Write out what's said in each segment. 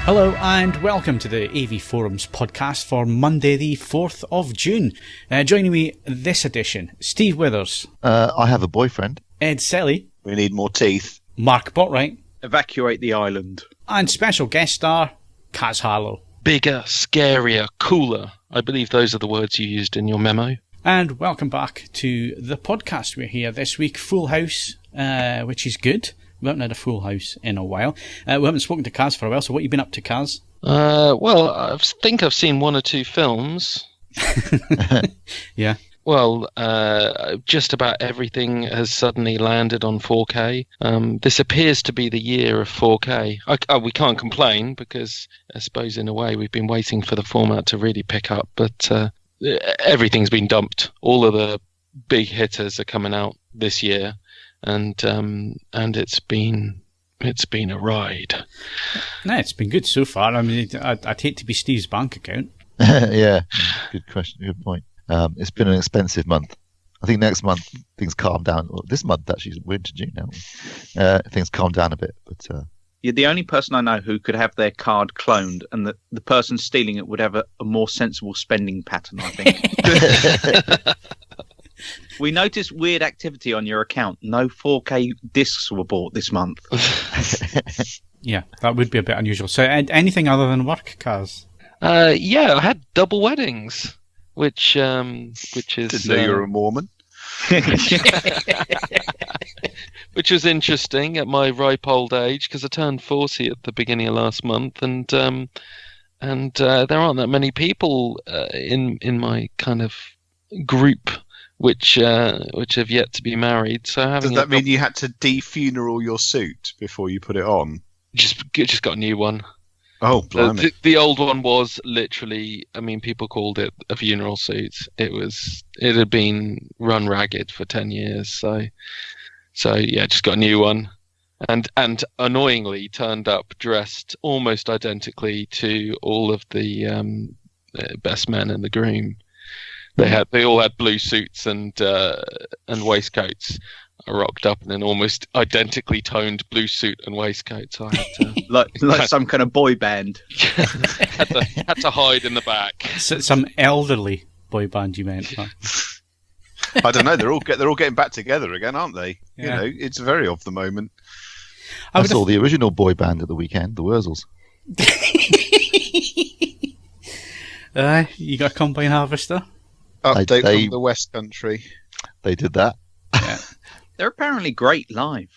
Hello and welcome to the AVForums podcast for Monday the 4th of June. Joining me this edition, Steve Withers. I have a boyfriend. Ed Selley. We need more teeth. Mark Botwright. Evacuate the island. And special guest star, Kaz Harlow. Bigger, scarier, cooler. I believe those are the words you used in your memo. And welcome back to the podcast. We're here this week, full house, which is good. We haven't had a full house in a while. We haven't spoken to Kaz for a while, so what have you been up to, Kaz? Well, I think I've seen one or two films. Yeah. Well, just about everything has suddenly landed on 4K. This appears to be the year of 4K. We can't complain because I suppose in a way we've been waiting for the format to really pick up, but everything's been dumped. All of the big hitters are coming out this year. And it's been a ride. No, it's been good so far. I mean, I'd hate to be Steve's bank account. Yeah, good question, good point. It's been an expensive month. I think next month things calm down. Well, this month actually, we're into June now. Things calm down a bit, but You're the only person I know who could have their card cloned, and the person stealing it would have a more sensible spending pattern, I think. We noticed weird activity on your account. No 4K discs were bought this month. Yeah, that would be a bit unusual. So, anything other than work, Kaz? Yeah, I had double weddings, which is... Didn't know you were a Mormon. Which was interesting at my ripe old age, because I turned 40 at the beginning of last month, and there aren't that many people in my kind of group which have yet to be married. So does that mean you had to defuneral your suit before you put it on? Just got a new one. Oh, blimey. The old one was literally, I mean, people called it a funeral suit. It had been run ragged for 10 years. So yeah, just got a new one. And annoyingly turned up dressed almost identically to all of the best men and the groom. They all had blue suits and waistcoats. I rocked up in an almost identically toned blue suit and waistcoat. So I had to like some kind of boy band. had to hide in the back. So, some elderly boy band, you meant? Huh? I don't know. They're all getting back together again, aren't they? Yeah. You know, it's very of the moment. I saw the original boy band at the weekend, the Wurzels. You got a combine harvester? Update from the West Country. They did that. Yeah. They're apparently great live.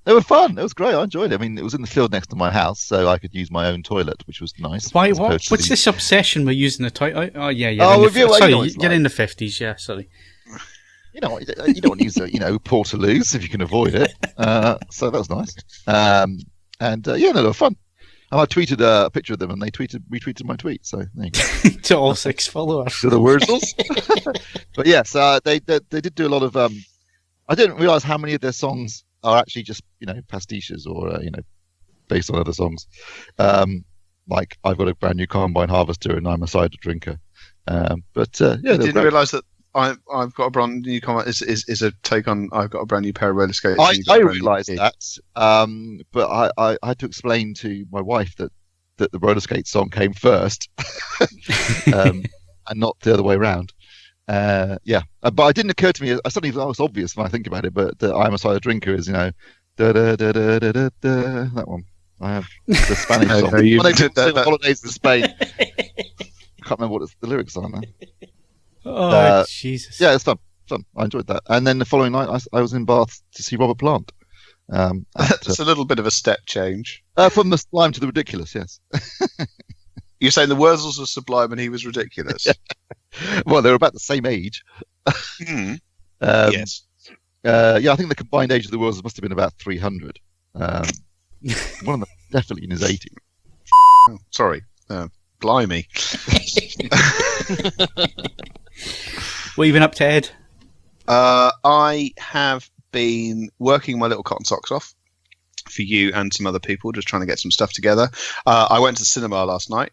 They were fun. It was great. I enjoyed it. I mean, it was in the field next to my house, so I could use my own toilet, which was nice. Why? What's this obsession with using the toilet? Oh, yeah. You're in the 50s. Yeah, sorry. You know, you don't want to use Portaloos if you can avoid it. So that was nice. They were fun. And I tweeted a picture of them, and they retweeted my tweet. So there you go. To all 6 followers. To the Wurzels. But yes, they did do a lot of. I didn't realise how many of their songs are actually just pastiches or based on other songs. Like I've got a brand new combine harvester and I'm a cider drinker. I didn't realise that I've got a brand new combine is a take on I've got a brand new pair of roller skates. I realised that, but I had to explain to my wife that the roller skate song came first, and not the other way around. But it didn't occur to me. Suddenly, that was obvious when I think about it. But I'm a cider drinker is da da da da da da da. That one. I have the Spanish song. No, you did that. Holidays in Spain. I can't remember what the lyrics are now. Oh, Jesus. Yeah, it's fun. I enjoyed that. And then the following night, I was in Bath to see Robert Plant. It's a little bit of a step change. From the sublime to the ridiculous, yes. You're saying the Wurzels was sublime and he was ridiculous? Well, they were about the same age. Yes. I think the combined age of the Wurzels must have been about 300. One of them definitely in his 80s. Oh, sorry. Blimey. What have you been up to, Ed? I have been working my little cotton socks off for you and some other people, just trying to get some stuff together. I went to the cinema last night,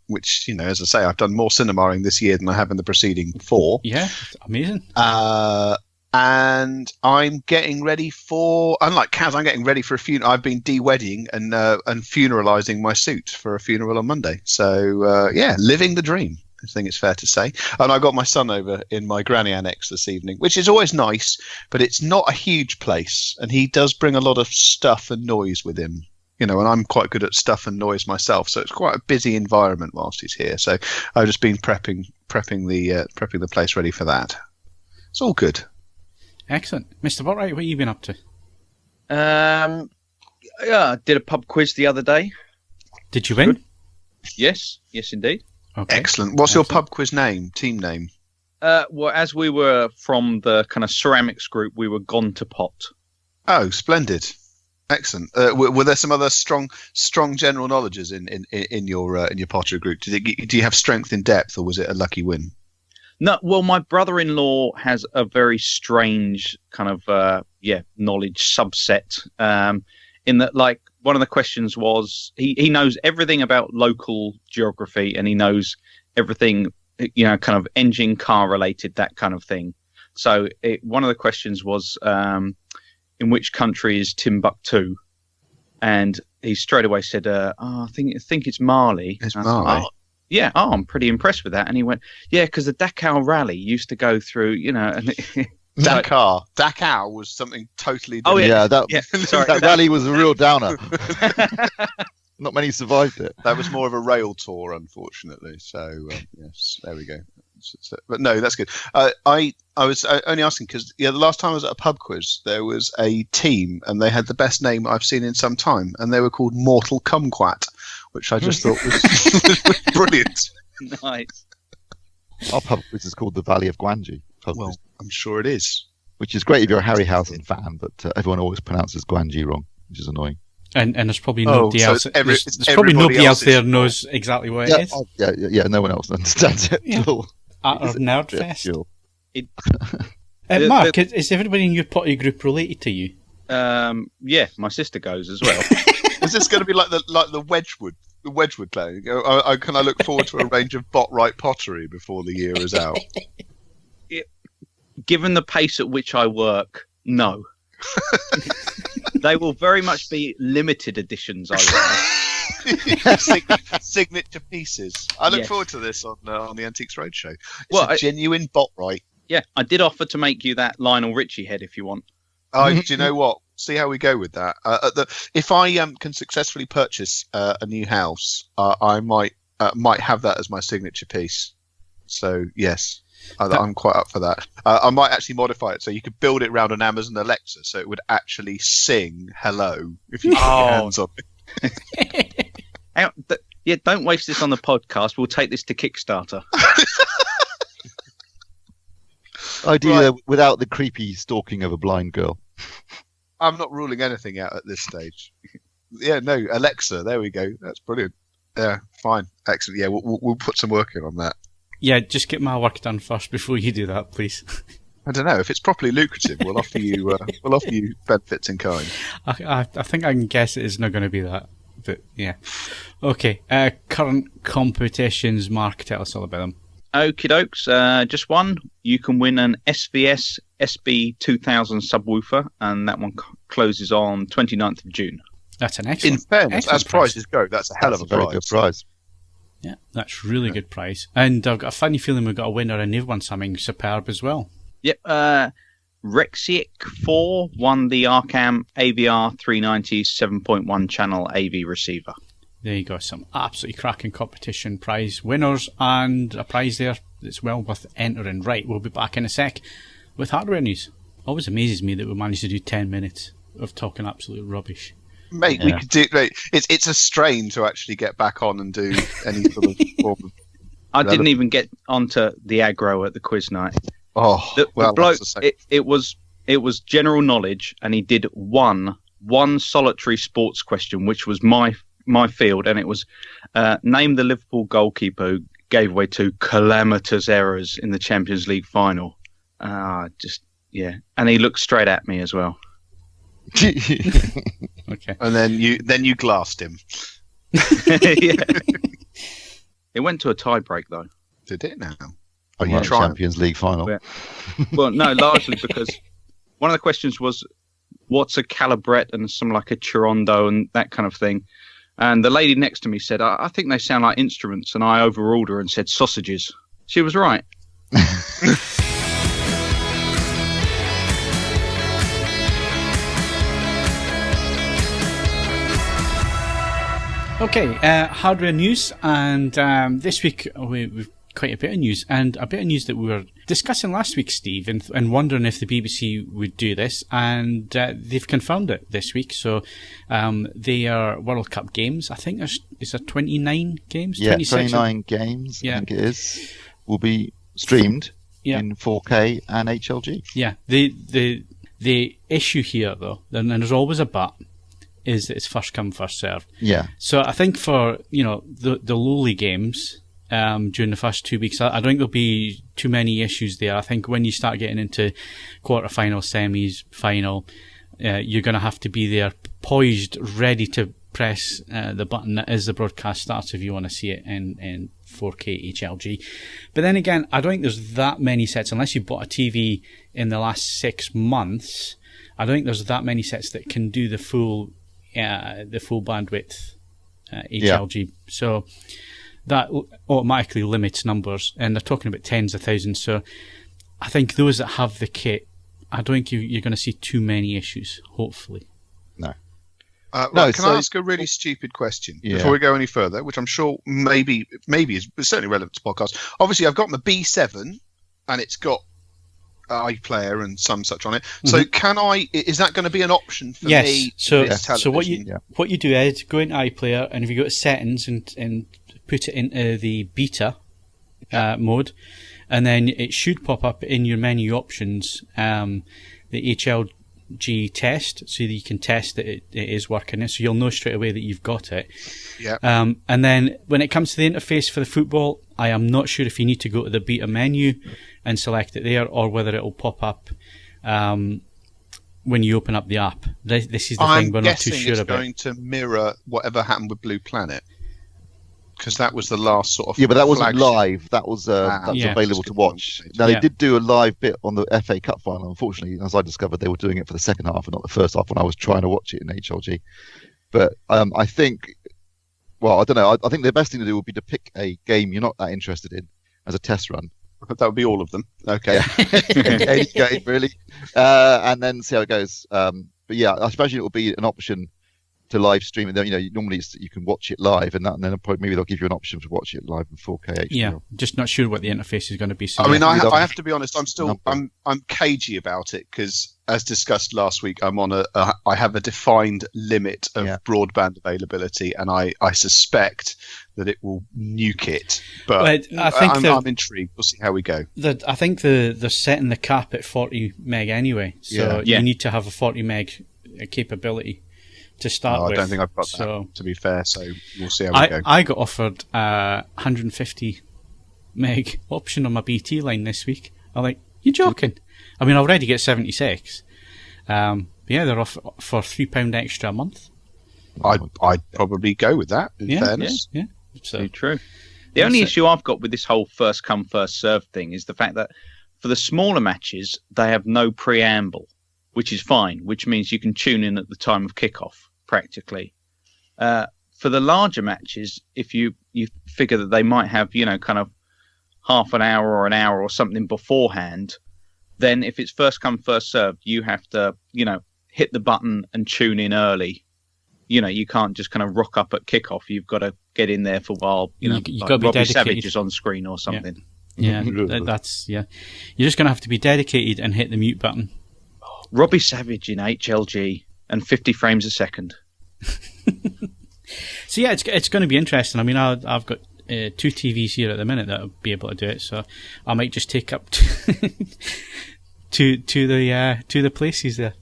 which, as I say, I've done more cinemaing this year than I have in the preceding 4. Yeah, amazing. And I'm getting ready for, unlike Kaz, I'm getting ready for a funeral. I've been de-wedding and funeralising my suit for a funeral on Monday. So, living the dream, I think it's fair to say. And I got my son over in my granny annex this evening, which is always nice, but it's not a huge place. And he does bring a lot of stuff and noise with him. And I'm quite good at stuff and noise myself, so it's quite a busy environment whilst he's here. So I've just been prepping the place ready for that. It's all good. Excellent. Mr. Botwright, what have you been up to? I did a pub quiz the other day. Did you win? Good. Yes, indeed. Okay. Excellent. What's your pub quiz team name? Well, as we were from the kind of ceramics group, we were gone to pot. Oh, splendid. Excellent. Were there some other strong general knowledges in your pottery group? Do you have strength in depth, or was it a lucky win? No, well, my brother-in-law has a very strange kind of knowledge subset. In that, like, one of the questions was he knows everything about local geography, and he knows everything, kind of engine, car related, that kind of thing. So one of the questions was, in which country is Timbuktu? And he straight away said, I think it's Mali. It's Mali. Yeah, I'm pretty impressed with that. And he went, yeah, because the Dakar Rally used to go through, and Dakar. Dakar was something totally different. Oh, yeah. Sorry, that rally was a real downer. Not many survived it. That was more of a rail tour, unfortunately. So, yes, there we go. But no, that's good. I was only asking because the last time I was at a pub quiz, there was a team and they had the best name I've seen in some time, and they were called Mortal Kumquat, which I just thought was brilliant. Nice. Our pub quiz is called the Valley of Guanji. Well, I'm sure it is. Which is great if you're a Harryhausen fan, but everyone always pronounces Guanji wrong, which is annoying. And there's probably nobody else. There's probably nobody else there knows exactly what it is. Yeah. No one else understands it at all. At our Nerdfest. Sure. Mark, is everybody in your potty group related to you? Yeah, my sister goes as well. Is this going to be like the Wedgwood clan? Can I look forward to a range of Botwright pottery before the year is out? Given the pace at which I work, no. They will very much be limited editions, I would. Signature pieces. I look forward to this on the Antiques Roadshow. It's a genuine Botwright. Yeah, I did offer to make you that Lionel Richie head if you want. Do you know what? See how we go with that. If I can successfully purchase a new house, I might have that as my signature piece. So yes, I'm quite up for that. I might actually modify it so you could build it around an Amazon Alexa, so it would actually sing "Hello" if you put your hands on it. Don't waste this on the podcast. We'll take this to Kickstarter. Ideally, without the creepy stalking of a blind girl. I'm not ruling anything out at this stage. Yeah, no, Alexa. There we go. That's brilliant. Yeah, fine, excellent. Yeah, we'll put some work in on that. Yeah, just get my work done first before you do that, please. I don't know if it's properly lucrative. We'll offer you benefits in kind. I think I can guess it is not going to be that. But yeah, okay. Current competitions, Mark. Tell us all about them. Okie dokes. Just one. You can win an SVS SB2000 subwoofer, and that one closes on 29th of June. That's an excellent. In fairness, as prizes go, that's a hell of a very good prize. Yeah, that's really good prize. And I've got a funny feeling we've got a winner, and they've won something superb as well. Yep. Rexic 4 won the Arcam AVR 390 7.1 channel AV receiver. There you go. Some absolutely cracking competition prize winners, and a prize there that's well worth entering. Right, we'll be back in a sec with hardware news. Always amazes me that we managed to do 10 minutes of talking absolute rubbish. Mate, we could do. Mate, it's a strain to actually get back on and do any sort of form of. I didn't even get onto the aggro at the quiz night. Oh, the bloke, it was general knowledge, and he did one solitary sports question, which was my field, and it was name the Liverpool goalkeeper who gave away 2 calamitous errors in the Champions League final. And he looked straight at me as well. Okay. And then you glassed him. Yeah. It went to a tie break though. Did it now? Are you Like trying? Champions League final. Yeah. Well, no, largely because one of the questions was, what's a calibrette and something like a Chirondo and that kind of thing. And the lady next to me said, I think they sound like instruments. And I overruled her and said sausages. She was right. Okay, hardware news, and this week we've quite a bit of news, and a bit of news that we were discussing last week, Steve, and wondering if the BBC would do this, and they've confirmed it this week. So they are World Cup games. I think is there 29 games? Yeah, 26 29 games, Yeah. I think it is, will be streamed Yeah. in 4K and HLG. Yeah, the issue here, though, and there's always a but, is that it's first come, first served. Yeah. So I think for, the lowly games during the first 2 weeks, I don't think there'll be too many issues there. I think when you start getting into quarterfinal, semis, final, you're going to have to be there poised, ready to press the button that is the broadcast starts if you want to see it in 4K HLG. But then again, I don't think there's that many sets, unless you bought a TV in the last 6 months. I don't think there's that many sets that can do the full bandwidth HLG. So that automatically limits numbers, and they're talking about tens of thousands. So I think those that have the kit, I don't think you're going to see too many issues, hopefully. No. Right, can I ask a really stupid question before we go any further, which I'm sure maybe is certainly relevant to podcast. Obviously, I've got my B7, and it's got iPlayer and some such on it. So is that going to be an option for me? So what you do is go into iPlayer, and if you go to settings and put it into the beta mode, and then it should pop up in your menu options the HLG test, so that you can test that it is working. So you'll know straight away that you've got it. Yeah. And then when it comes to the interface for the football, I am not sure if you need to go to the beta menu and select it there, or whether it will pop up when you open up the app. This is the thing we're not too sure about. I'm guessing it's going to mirror whatever happened with Blue Planet, because that was the last sort of Yeah, but that wasn't flagship. live. That was available to watch. Now, they did do a live bit on the FA Cup final. Unfortunately, as I discovered, they were doing it for the second half and not the first half when I was trying to watch it in HLG. But I think, well, I don't know. I think the best thing to do would be to pick a game you're not that interested in as a test run. That would be all of them. Okay. Any game, really. And then see how it goes. But yeah, I imagine it will be an option to live stream it. Normally you can watch it live, and then maybe they'll give you an option to watch it live in 4K HDR. Yeah, just not sure what the interface is going to be. So I mean, I have to be honest. I'm cagey about it, because, as discussed last week, I have a defined limit of broadband availability, and I suspect that it will nuke it. But I think I'm intrigued. We'll see how we go. I think they're setting the cap at 40 meg anyway, so you need to have a 40 meg capability to start with. I don't think I've got that, to be fair, so we'll see how we go. I got offered 150 meg option on my BT line this week. I'm like, you joking? I mean, I already get 76. Yeah, they're off for £3 extra a month. I'd probably go with that, in fairness. Yeah. So true. The only issue I've got with this whole first come, first served thing is the fact that for the smaller matches, they have no preamble, which is fine, which means you can tune in at the time of kickoff, practically. For the larger matches, if you figure that they might have, kind of half an hour or an hour or something beforehand, then if it's first come, first served, you have to, hit the button and tune in early. You can't just kind of rock up at kickoff. You've got to get in there for a while. You've like got to be Robbie dedicated. Savage is on screen or something. Yeah, that's You're just going to have to be dedicated and hit the mute button. Robbie Savage in HLG and 50 frames a second. So yeah, it's going to be interesting. I mean, I've got 2 TVs here at the minute that'll be able to do it, so I might just take up to the places there.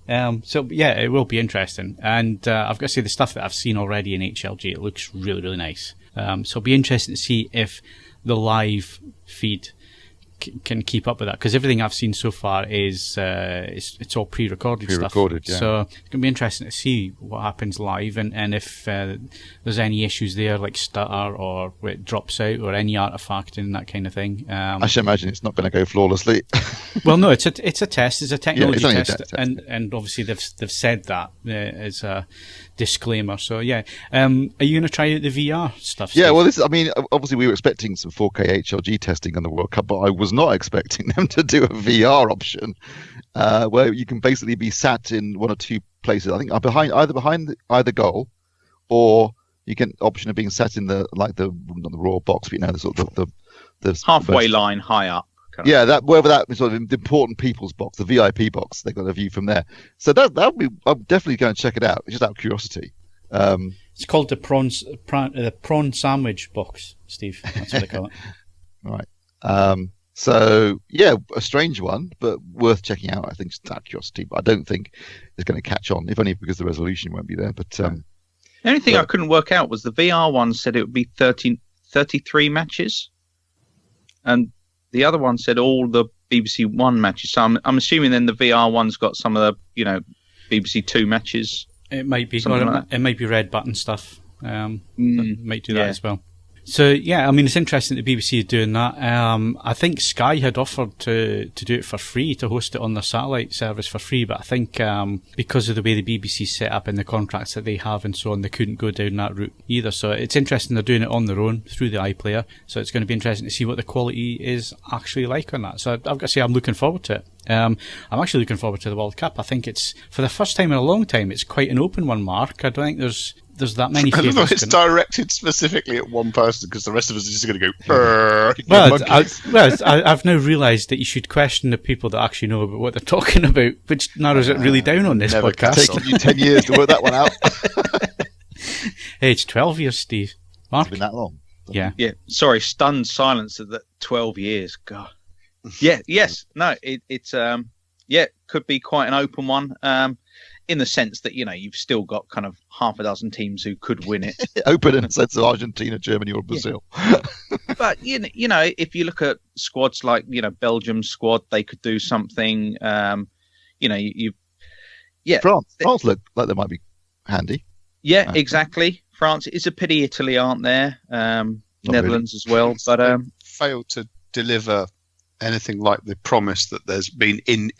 So yeah, it will be interesting, and I've got to say the stuff that I've seen already in HLG, it looks really, really nice. So it'll be interesting to see if the live feed can keep up with that, because everything I've seen so far is it's all pre-recorded stuff. Yeah. So it's going to be interesting to see what happens live, and if there's any issues there, like stutter or where it drops out or any artifact and that kind of thing. I should imagine it's not going to go flawlessly. Well, no, it's a test. It's a technology only a test, test, and obviously they've said that as a disclaimer. So yeah, are you going to try out the VR stuff, Steve? Yeah, well, obviously we were expecting some 4K HLG testing on the World Cup, but I was not expecting them to do a VR option where you can basically be sat in one or two places. I think behind either goal, or you get the option of being sat in not the raw box, but the sort of the halfway line high up. Yeah, wherever that sort of the important people's box, the VIP box, they got a view from there. So that would be. I'm definitely going to check it out, just out of curiosity. It's called the prawn sandwich box, Steve. That's what they call it. Right. So yeah, a strange one, but worth checking out. I think just out of curiosity, but I don't think it's going to catch on, if only because the resolution won't be there. But the only thing I couldn't work out was the VR one said it would be 33 matches, and the other one said all the BBC One matches. So I'm assuming then the VR one's got some of the BBC Two matches. It might be. It might be red button stuff. Might do that as well. So yeah, I mean, it's interesting that the BBC is doing that. I think Sky had offered to do it for free, to host it on their satellite service for free, but I think because of the way the BBC set up and the contracts that they have and so on, they couldn't go down that route either. So it's interesting they're doing it on their own through the iPlayer. So it's going to be interesting to see what the quality is actually like on that. So I've got to say, I'm looking forward to it. I'm actually looking forward to the World Cup. I think it's, for the first time in a long time, it's quite an open one, Mark. I don't think there's that many I love favourites. it's directed specifically at one person, because the rest of us are just going to go. I've now realised that you should question the people that actually know about what they're talking about, which narrows it really down on this podcast. It's taken you 10 years to work that one out. Hey, it's 12 years, Steve. Mark? It's been that long. Yeah. Yeah. Sorry, stunned silence at that 12 years. God. Yeah. Yes. No. It's could be quite an open one. In the sense that, you've still got kind of half a dozen teams who could win it. Open in the sense of Argentina, Germany, or Brazil. But, if you look at squads like, Belgium's squad, they could do something. France look like they might be handy. Yeah, exactly. France. It's a pity Italy aren't there. Netherlands as well. But failed to deliver anything like the promise that there's been in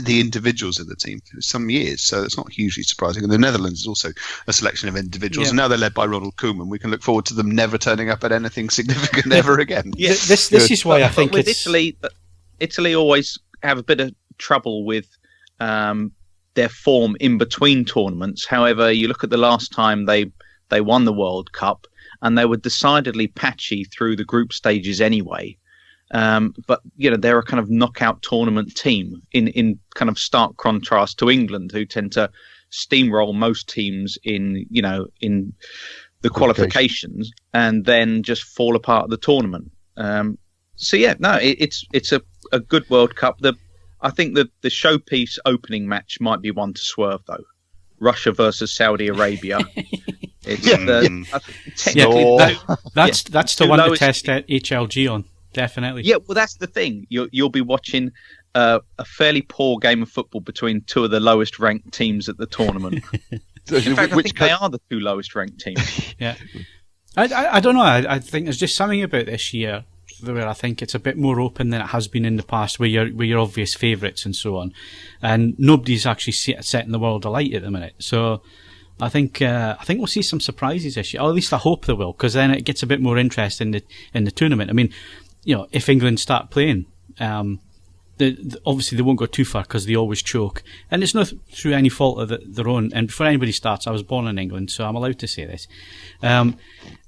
the individuals in the team for some years, so it's not hugely surprising. And the Netherlands is also a selection of individuals, and now they're led by Ronald Koeman. We can look forward to them never turning up at anything significant ever again. Yeah, this is why I think with Italy always have a bit of trouble with their form in between tournaments. However, you look at the last time they won the World Cup, and they were decidedly patchy through the group stages anyway. But they're a kind of knockout tournament team in kind of stark contrast to England, who tend to steamroll most teams in the qualifications and then just fall apart at the tournament. It's a good World Cup. I think the showpiece opening match might be one to swerve though. Russia versus Saudi Arabia. That's the one to test HLG on. Definitely. Yeah, well, that's the thing. You'll be watching a fairly poor game of football between two of the lowest ranked teams at the tournament. In fact, I think they are the two lowest ranked teams. Yeah. I don't know. I think there's just something about this year where I think it's a bit more open than it has been in the past, where you're obvious favourites and so on, and nobody's actually setting the world alight at the minute. So I think we'll see some surprises this year. Or at least I hope they will, because then it gets a bit more interest in the tournament. I mean, if England start playing, obviously they won't go too far because they always choke, and it's not through any fault of their own. And before anybody starts, I was born in England, so I'm allowed to say this.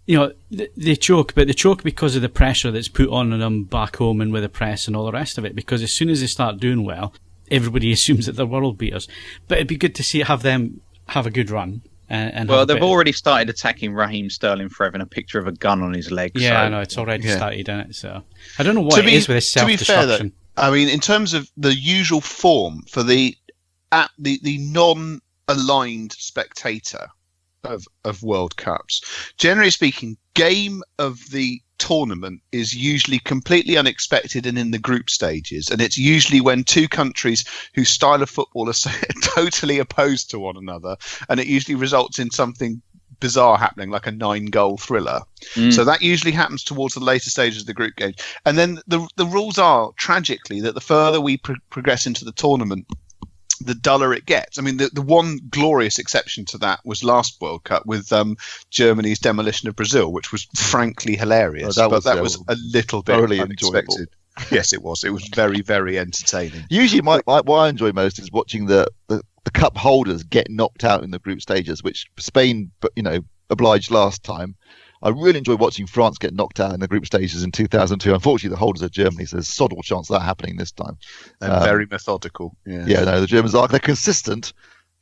They choke, but they choke because of the pressure that's put on them back home and with the press and all the rest of it. Because as soon as they start doing well, everybody assumes that they're world beaters. But it'd be good to have them have a good run. They've already started attacking Raheem Sterling for having a picture of a gun on his leg. Yeah, I know, it's already started, isn't it? So I don't know what it is with this self-destruction. To be fair, though, I mean, in terms of the usual form for the non-aligned spectator of World Cups, generally speaking, game of the tournament is usually completely unexpected and in the group stages, and it's usually when two countries whose style of football are totally opposed to one another, and it usually results in something bizarre happening, like a 9-goal thriller. So that usually happens towards the later stages of the group game. And then the rules are, tragically, that the further we progress into the tournament, the duller it gets. I mean, the one glorious exception to that was last World Cup with Germany's demolition of Brazil, which was frankly hilarious. That was a little bit unexpected. Enjoyable. Yes, it was. It was very, very entertaining. Usually, what I enjoy most is watching the cup holders get knocked out in the group stages, which Spain, obliged last time. I really enjoy watching France get knocked out in the group stages in 2002. Unfortunately, the holders are Germany, so there's sod all chance of that happening this time. They're very methodical. Yeah, no, the Germans they're consistent.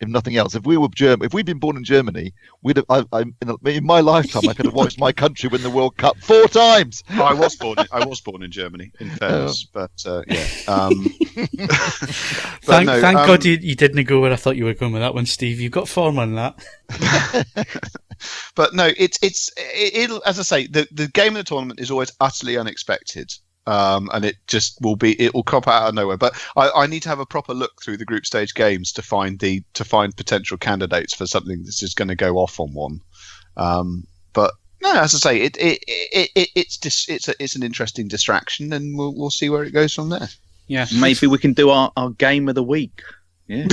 If nothing else, if we'd been born in Germany, in my lifetime I could have watched my country win the World Cup 4 times. I was born in Germany, in fairness, but yeah. Thank God you didn't go where I thought you were going with that one, Steve. You've got form on that. But no, it'll, as I say, the game of the tournament is always utterly unexpected. And it will crop out of nowhere. But I need to have a proper look through the group stage games to find potential candidates for something that's just going to go off on one. But no, as I say, it's an interesting distraction, and we'll see where it goes from there. Yeah, maybe we can do our game of the week. Yeah.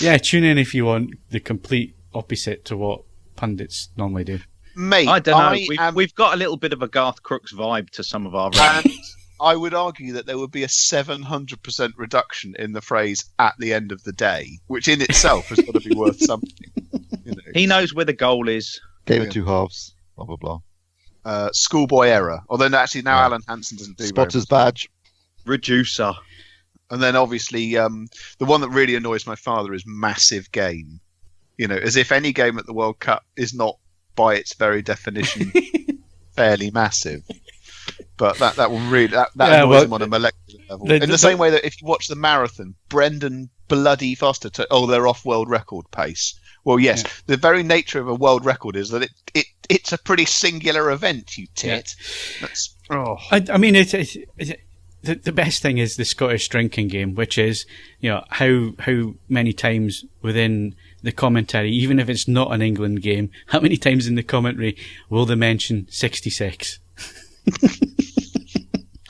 Yeah, tune in if you want the complete opposite to what pundits normally do. Mate, I don't know. We've got a little bit of a Garth Crooks vibe to some of our rounds. And I would argue that there would be a 700% reduction in the phrase "at the end of the day," which in itself has got to be worth something. He knows where the goal is. Game of two halves. Blah blah blah. Schoolboy error. Although actually now Alan Hansen doesn't do Spotter's badge. Reducer. And then obviously the one that really annoys my father is massive game. As if any game at the World Cup is not, by its very definition, fairly massive. But that one really annoys him on a molecular level. In the same way that if you watch the marathon, Brendan bloody Foster they're off world record pace. Well, yes, the very nature of a world record is that it's a pretty singular event, you tit. Yeah. I mean, the best thing is the Scottish drinking game, which is, how many times within the commentary, even if it's not an England game, how many times in the commentary will they mention 66?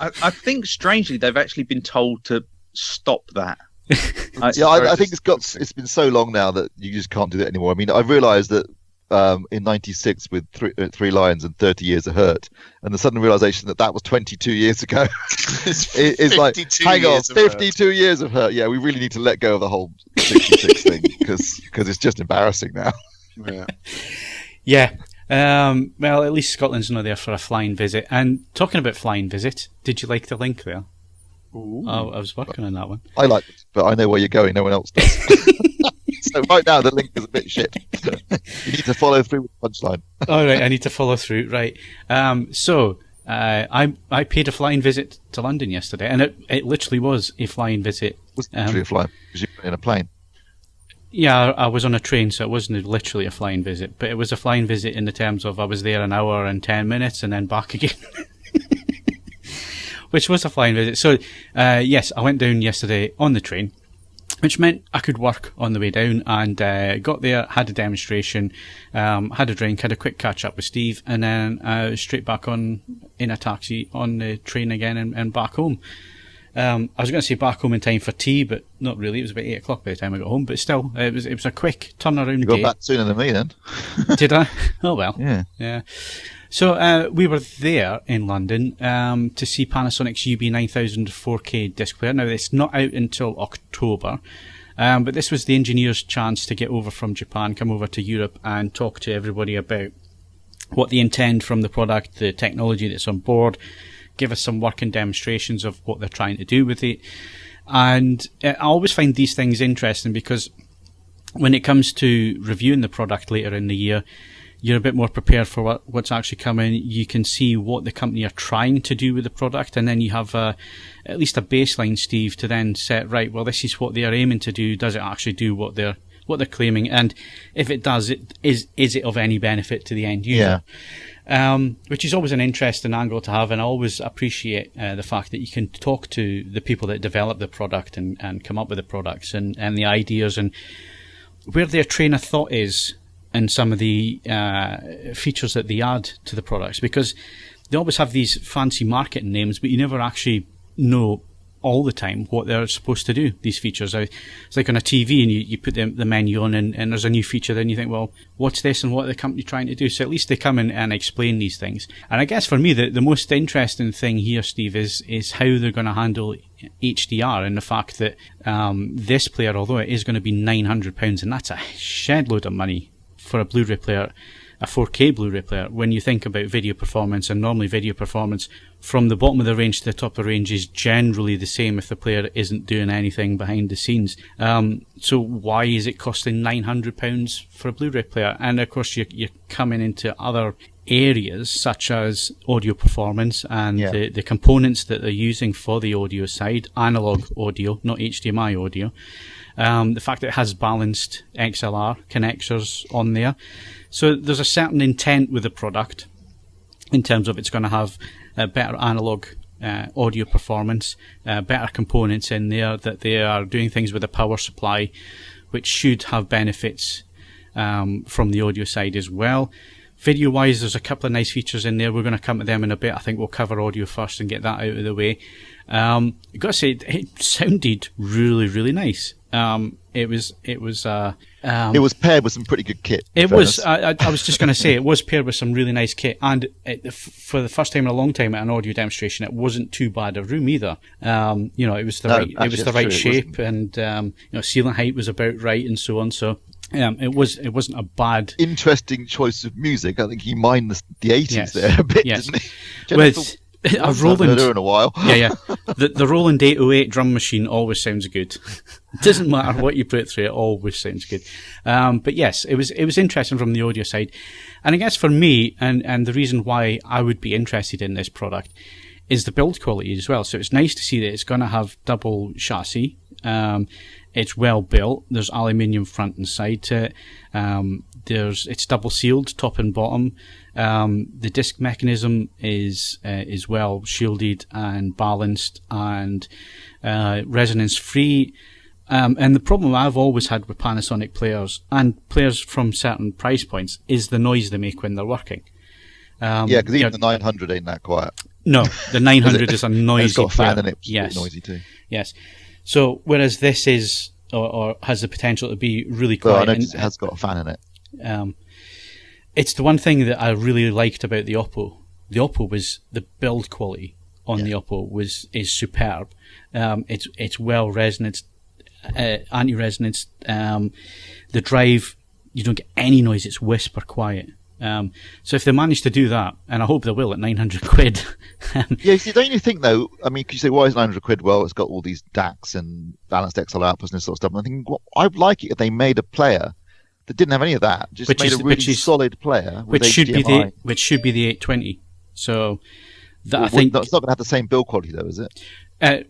I think strangely they've actually been told to stop that. I think it's been so long now that you just can't do that anymore. I mean, I realised that in '96 with Three Lions and 30 Years of Hurt, and the sudden realisation that was 22 years ago. It's like, hang on, 52 years of Hurt. Yeah, we really need to let go of the whole 66 thing because it's just embarrassing now. Yeah. Well, at least Scotland's not there for a flying visit. And talking about flying visit, did you like the link there? Ooh. Oh, I was working on that one. I like it, but I know where you're going. No one else does. So right now the link is a bit shit. You need to follow through with the punchline. All right, I need to follow through. Right. So I paid a flying visit to London yesterday, and it literally was a flying visit. It was literally a flying because you were in a plane. Yeah, I was on a train, so it wasn't literally a flying visit, but it was a flying visit in the terms of I was there an hour and 10 minutes and then back again. Which was a flying visit. So, yes, I went down yesterday on the train, which meant I could work on the way down, and got there, had a demonstration, had a drink, had a quick catch up with Steve, and then straight back on in a taxi on the train again and back home. I was going to say back home in time for tea, but not really. It was about 8 o'clock by the time I got home, but still, it was a quick turnaround. You got back sooner than me then. Did I? Oh well. Yeah. So we were there in London to see Panasonic's UB9000 4K disc player. Now, it's not out until October, but this was the engineers' chance to get over from Japan, come over to Europe and talk to everybody about what they intend from the product, the technology that's on board, give us some working demonstrations of what they're trying to do with it. And I always find these things interesting because when it comes to reviewing the product later in the year, you're a bit more prepared for what's actually coming. You can see what the company are trying to do with the product, and then you have at least a baseline, Steve, to then set, right, well, this is what they are aiming to do. Does it actually do what they're what they're claiming, and if it does, is it of any benefit to the end user? Which is always an interesting angle to have, and I always appreciate the fact that you can talk to the people that develop the product and come up with the products and the ideas and where their train of thought is and some of the features that they add to the products, because they always have these fancy marketing names, but you never actually know all the time what they're supposed to do, these features. It's like on a TV and you put the menu on and there's a new feature, then you think, well, what's this and what are the company trying to do? So at least they come in and explain these things. And I guess for me, the most interesting thing here, Steve, is how they're going to handle HDR and the fact that this player, although it is going to be £900, and that's a shed load of money for a Blu-ray player, a 4K Blu-ray player, when you think about video performance, and normally video performance from the bottom of the range to the top of the range is generally the same if the player isn't doing anything behind the scenes. So why is it costing £900 for a Blu-ray player? And of course you're coming into other areas such as audio performance and the components that they're using for the audio side, analog audio, not HDMI audio. The fact that it has balanced XLR connectors on there. So there's a certain intent with the product in terms of it's going to have better analog audio performance, better components in there, that they are doing things with a power supply, which should have benefits from the audio side as well. Video-wise, there's a couple of nice features in there. We're going to come to them in a bit. I think we'll cover audio first and get that out of the way. I've got to say, it sounded really, really nice. It was paired with some pretty good kit. It was. I was just going to say, it was paired with some really nice kit, and for the first time in a long time at an audio demonstration, it wasn't too bad a room either. It was the right shape, and ceiling height was about right, and so on. So. It wasn't a bad. Interesting choice of music. I think he mined the 80s there a bit, didn't he? With a Roland in a while. The Roland 808 drum machine always sounds good. It doesn't matter what you put through it, always sounds good. But yes, it was interesting from the audio side, and I guess for me, and the reason why I would be interested in this product is the build quality as well. So it's nice to see that it's going to have double chassis. It's well built. There's aluminium front and side to it. It's double sealed top and bottom. The disc mechanism is well shielded and balanced and resonance free. And the problem I've always had with Panasonic players and players from certain price points is the noise they make when they're working. Because even the 900 ain't that quiet. No, the 900 is a noisy. It's got a fan in it. Yes, noisy too. Yes. So whereas this is or has the potential to be really quiet. I noticed it has got a fan in it. It's the one thing that I really liked about the Oppo. The Oppo was the build quality on the Oppo is superb. It's well resonanced, anti-resonance. The drive, you don't get any noise. It's whisper quiet. So if they manage to do that, and I hope they will at £900. See, don't you think though? I mean, you say, why is £900? Well, it's got all these DACs and balanced XL outputs and this sort of stuff. And I think, I'd like it if they made a player that didn't have any of that. Just made a really solid player, with which should HDMI. be the 820. So that I think it's not going to have the same build quality though, is it?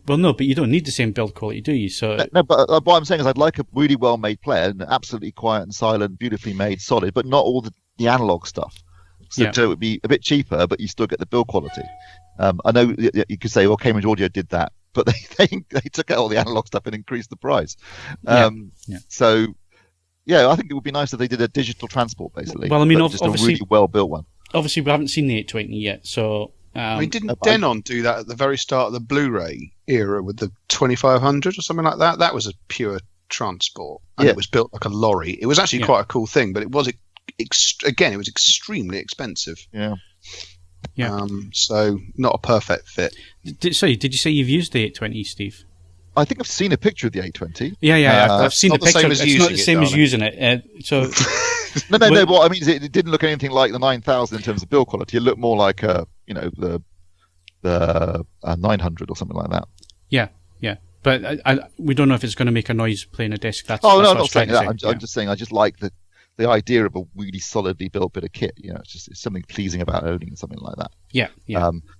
Well, no, but you don't need the same build quality, do you? So no, but what I'm saying is, I'd like a really well-made player, and absolutely quiet and silent, beautifully made, solid, but not all the analog stuff. So it would be a bit cheaper, but you still get the build quality. I know you could say, well, Cambridge Audio did that, but they took out all the analog stuff and increased the price. So, I think it would be nice if they did a digital transport, basically. Well, I mean, just a really well-built one. Obviously, we haven't seen the 820 yet, so... didn't Denon do that at the very start of the Blu-ray era with the 2500 or something like that? That was a pure transport, and it was built like a lorry. It was actually quite a cool thing, but it was it was extremely expensive. So not a perfect fit. Did you say you've used the 820, Steve? I think I've seen a picture of the 820. I've seen the picture. It's not the same as using it. So no. What I mean is, it didn't look anything like the 9000 in terms of build quality. It looked more like the 900 or something like that. Yeah. But we don't know if it's going to make a noise playing a disc. I'm not saying that. I'm just saying I just like the idea of a really solidly built bit of kit. It's something pleasing about owning something like that. Yeah.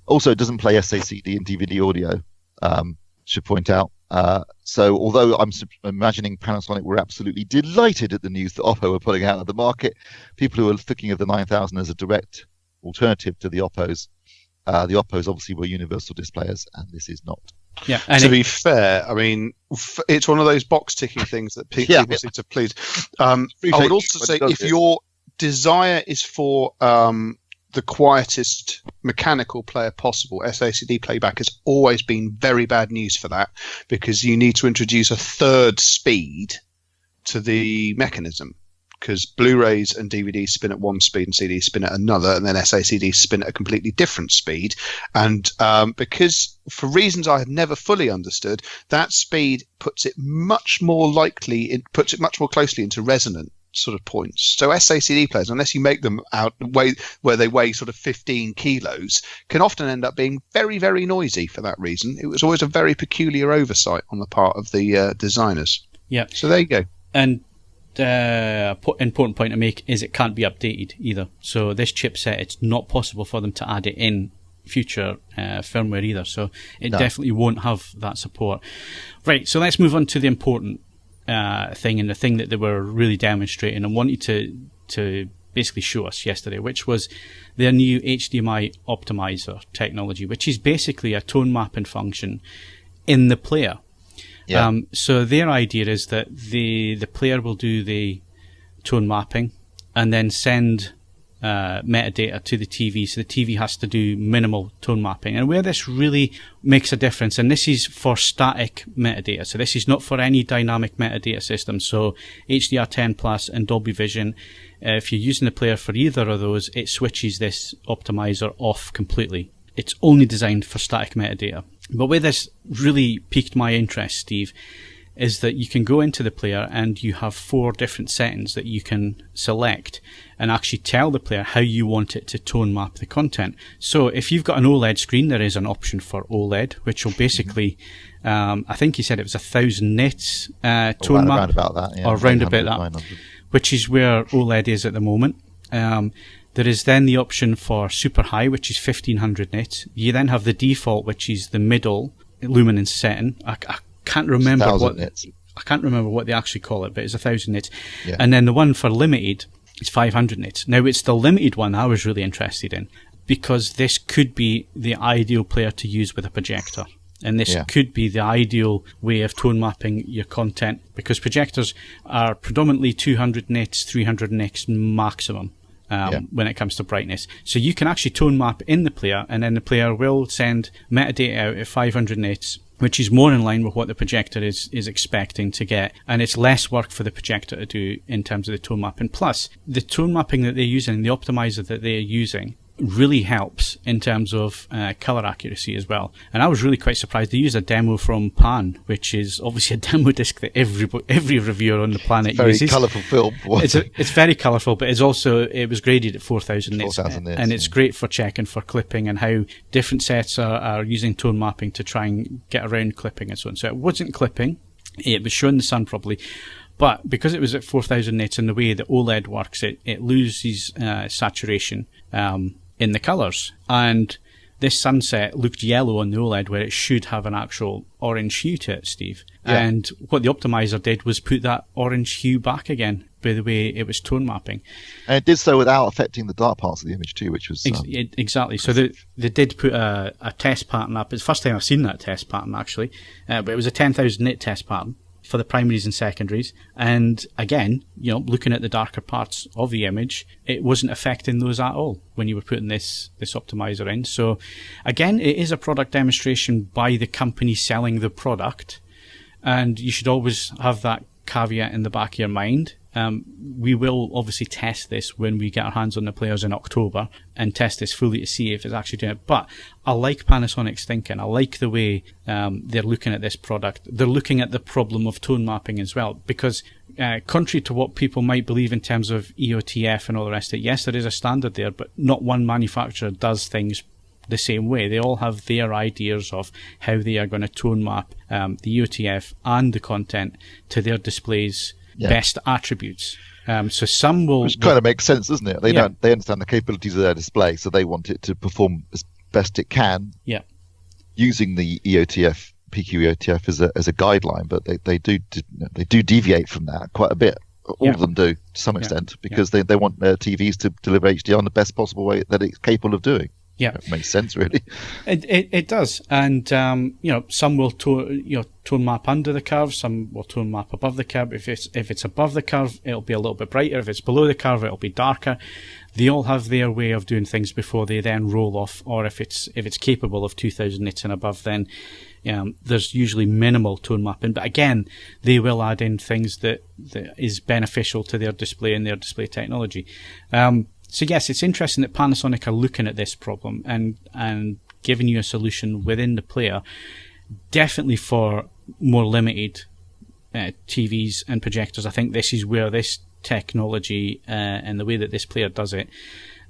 Also, it doesn't play SACD and DVD audio. Should point out. So although I'm imagining Panasonic were absolutely delighted at the news that Oppo were pulling out of the market, people who are thinking of the 9000 as a direct alternative to the Oppos obviously were universal displayers, and this is not. Yeah. To be fair, I mean, it's one of those box ticking things that people seem to please. I would also say if your desire is for the quietest mechanical player possible, SACD playback has always been very bad news for that, because you need to introduce a third speed to the mechanism, because Blu-rays and DVDs spin at one speed and CDs spin at another, and then SACDs spin at a completely different speed. And because, for reasons I have never fully understood, that speed puts it much more closely into resonant sort of points. So SACD players, unless you make them out where they weigh sort of 15 kilos, can often end up being very, very noisy for that reason. It was always a very peculiar oversight on the part of the designers. Yeah. So there you go. And important point to make is it can't be updated either. So this chipset, it's not possible for them to add it in future firmware either. So it definitely won't have that support. Right, so let's move on to the important thing, and the thing that they were really demonstrating and wanted to basically show us yesterday, which was their new HDMI optimizer technology, which is basically a tone mapping function in the player. Yeah. So their idea is that the player will do the tone mapping and then send metadata to the TV. So the TV has to do minimal tone mapping. And where this really makes a difference, and this is for static metadata, so this is not for any dynamic metadata system. So HDR10 Plus and Dolby Vision, if you're using the player for either of those, it switches this optimizer off completely. It's only designed for static metadata. But where this really piqued my interest, Steve, is that you can go into the player and you have 4 different settings that you can select and actually tell the player how you want it to tone map the content. So if you've got an OLED screen, there is an option for OLED, which will basically, I think he said it was 1,000 nits tone map. Around about that, yeah. Or round about that, 900. Which is where OLED is at the moment. There is then the option for super high, which is 1,500 nits. You then have the default, which is the middle luminance setting. I can't remember I can't remember what they actually call it, but it's 1,000 nits. Yeah. And then the one for limited is 500 nits. Now it's the limited one I was really interested in, because this could be the ideal player to use with a projector. And this could be the ideal way of tone mapping your content, because projectors are predominantly 200 nits, 300 nits maximum. When it comes to brightness. So you can actually tone map in the player, and then the player will send metadata out at 500 nits, which is more in line with what the projector is expecting to get. And it's less work for the projector to do in terms of the tone mapping. Plus, the tone mapping that they're using, the optimizer that they're using, really helps in terms of color accuracy as well. And I was really quite surprised. They used a demo from Pan, which is obviously a demo disc that every reviewer on the planet uses. Very colourful film. It's very colourful, but it was graded at 4,000 nits, and it's great for checking for clipping and how different sets are using tone mapping to try and get around clipping and so on. So it wasn't clipping, it was showing the sun properly. But because it was at 4,000 nits, and the way that OLED works, it loses saturation in the colours. And this sunset looked yellow on the OLED where it should have an actual orange hue to it, Steve. Yeah. And what the optimizer did was put that orange hue back again by the way it was tone mapping. And it did so without affecting the dark parts of the image too, which was... Exactly. So they did put a test pattern up. It's the first time I've seen that test pattern, actually. But it was a 10,000 nit test pattern for the primaries and secondaries, and again, looking at the darker parts of the image, it wasn't affecting those at all when you were putting this optimizer in. So again, it is a product demonstration by the company selling the product, and you should always have that caveat in the back of your mind. We will obviously test this when we get our hands on the players in October and test this fully to see if it's actually doing it. But I like Panasonic's thinking. I like the way they're looking at this product. They're looking at the problem of tone mapping as well, because contrary to what people might believe in terms of EOTF and all the rest of it, yes, there is a standard there, but not one manufacturer does things the same way. They all have their ideas of how they are going to tone map the EOTF and the content to their displays' best attributes. So some will... Which kind of makes sense, doesn't it? They understand the capabilities of their display, so they want it to perform as best it can using the EOTF PQEOTF as a guideline, but they do deviate from that quite a bit. All of them do to some extent because they want their TVs to deliver HDR in the best possible way that it's capable of doing. Yeah, it makes sense, really. It does, and some will tone map under the curve, some will tone map above the curve. If it's above the curve, it'll be a little bit brighter. If it's below the curve, it'll be darker. They all have their way of doing things before they then roll off. Or if it's capable of 2000 nits and above, then there's usually minimal tone mapping. But again, they will add in things that is beneficial to their display and their display technology. So yes, it's interesting that Panasonic are looking at this problem and giving you a solution within the player, definitely for more limited TVs and projectors. I think this is where this technology and the way that this player does it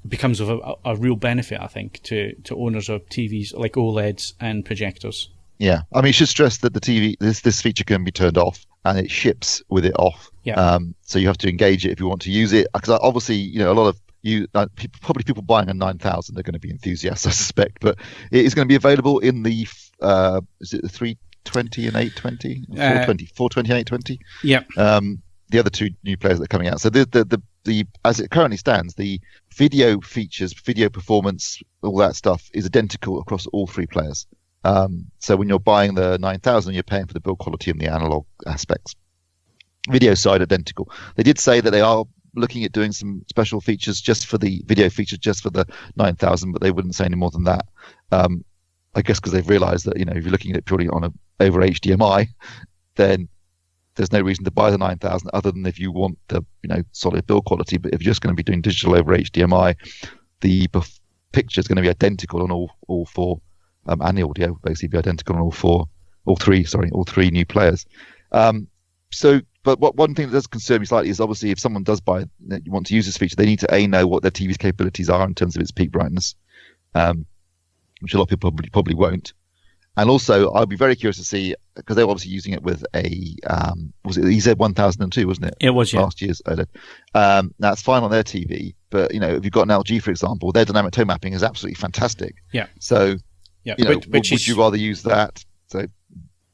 becomes of a real benefit, I think, to owners of TVs like OLEDs and projectors. Yeah, I mean, you should stress that the TV, this feature can be turned off and it ships with it off. Yeah. So you have to engage it if you want to use it, because obviously, a lot of people buying a 9000 are going to be enthusiasts, I suspect, but it is going to be available in the is it the 320 and 820, 420 and 820? Yeah. The other two new players that are coming out. So the as it currently stands, the video features, video performance, all that stuff is identical across all three players. So when you're buying the 9000, you're paying for the build quality and the analog aspects. Video side identical. They did say that they are looking at doing some special features just for the video features, just for the 9000, but they wouldn't say any more than that. I guess because they've realized that, if you're looking at it purely over HDMI, then there's no reason to buy the 9000 other than if you want the, solid build quality. But if you're just going to be doing digital over HDMI, the picture is going to be identical on all four, and the audio basically be identical on all three new players. But one thing that does concern me slightly is obviously if someone does want to use this feature, they need to know what their TV's capabilities are in terms of its peak brightness, which a lot of people probably won't. And also, I'd be very curious to see, because they were obviously using it with a was it the EZ1002, wasn't it? It was, yeah. Last year's OLED. Now it's fine on their TV, but if you've got an LG, for example, their dynamic tone mapping is absolutely fantastic. Yeah. So, yeah, would you rather use that? So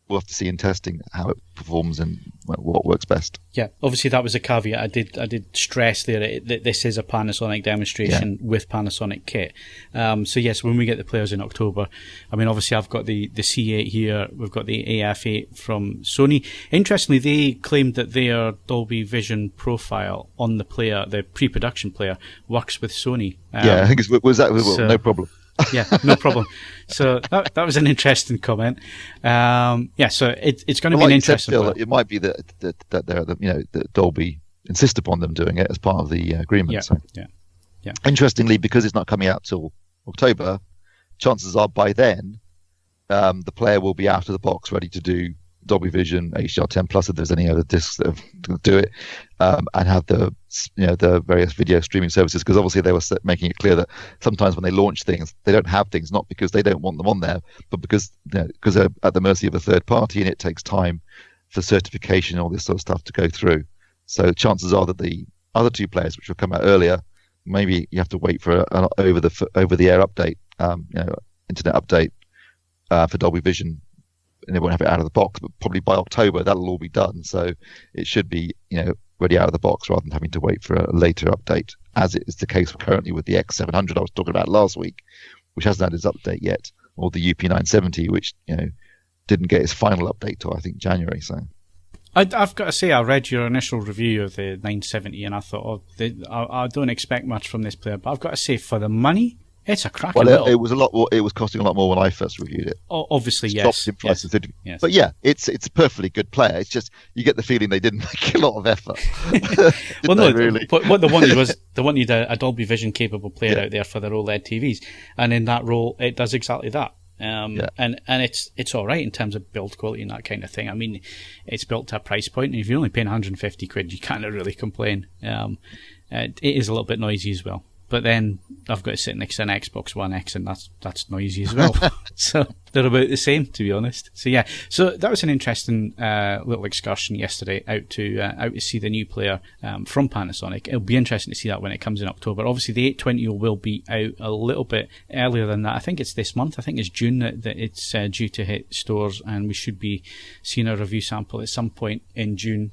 we'll have to see in testing how it performs and what works best. Yeah, obviously that was a caveat. I did stress there that this is a Panasonic demonstration with Panasonic kit. So yes, when we get the players in October, I mean, obviously I've got the C8 here. We've got the AF8 from Sony. Interestingly, they claimed that their Dolby Vision profile on the player, the pre-production player, works with Sony. I think no problem. Yeah, no problem. So that was an interesting comment. So it's going to be an interesting. It might be that they're that Dolby insist upon them doing it as part of the agreement. Yeah. Interestingly, because it's not coming out till October, chances are by then the player will be out of the box, ready to do Dolby Vision, HDR10 Plus if there's any other discs that do it, and have the various video streaming services, because obviously they were making it clear that sometimes when they launch things, they don't have things not because they don't want them on there, but because they're at the mercy of a third party, and it takes time for certification and all this sort of stuff to go through. So chances are that the other two players, which will come out earlier, maybe you have to wait for an over the air update, internet update for Dolby Vision. And they won't have it out of the box, but probably by October that'll all be done. So it should be, ready out of the box rather than having to wait for a later update, as it is the case currently with the X700 I was talking about last week, which hasn't had its update yet, or the UP970, which didn't get its final update till I think January. So I've got to say, I read your initial review of the 970, and I thought, I don't expect much from this player, but I've got to say, for the money, it's a cracking little. It was a lot more. It was costing a lot more when I first reviewed it. Oh, obviously, yes. Yes. But yeah, it's a perfectly good player. It's just you get the feeling they didn't make a lot of effort. Well, no, really. But what they wanted was a Dolby Vision capable player out there for their OLED TVs, and in that role, it does exactly that. And it's all right in terms of build quality and that kind of thing. I mean, it's built to a price point, and if you're only paying 150 quid, you can't really complain. It is a little bit noisy as well. but then I've got to sit next to an Xbox One X, and that's noisy as well. So they're about the same, to be honest. So yeah, so that was an interesting little excursion yesterday out to see the new player from Panasonic. It'll be interesting to see that when it comes in October. Obviously, the 820 will be out a little bit earlier than that. I think it's this month. I think it's June that it's due to hit stores, and we should be seeing a review sample at some point in June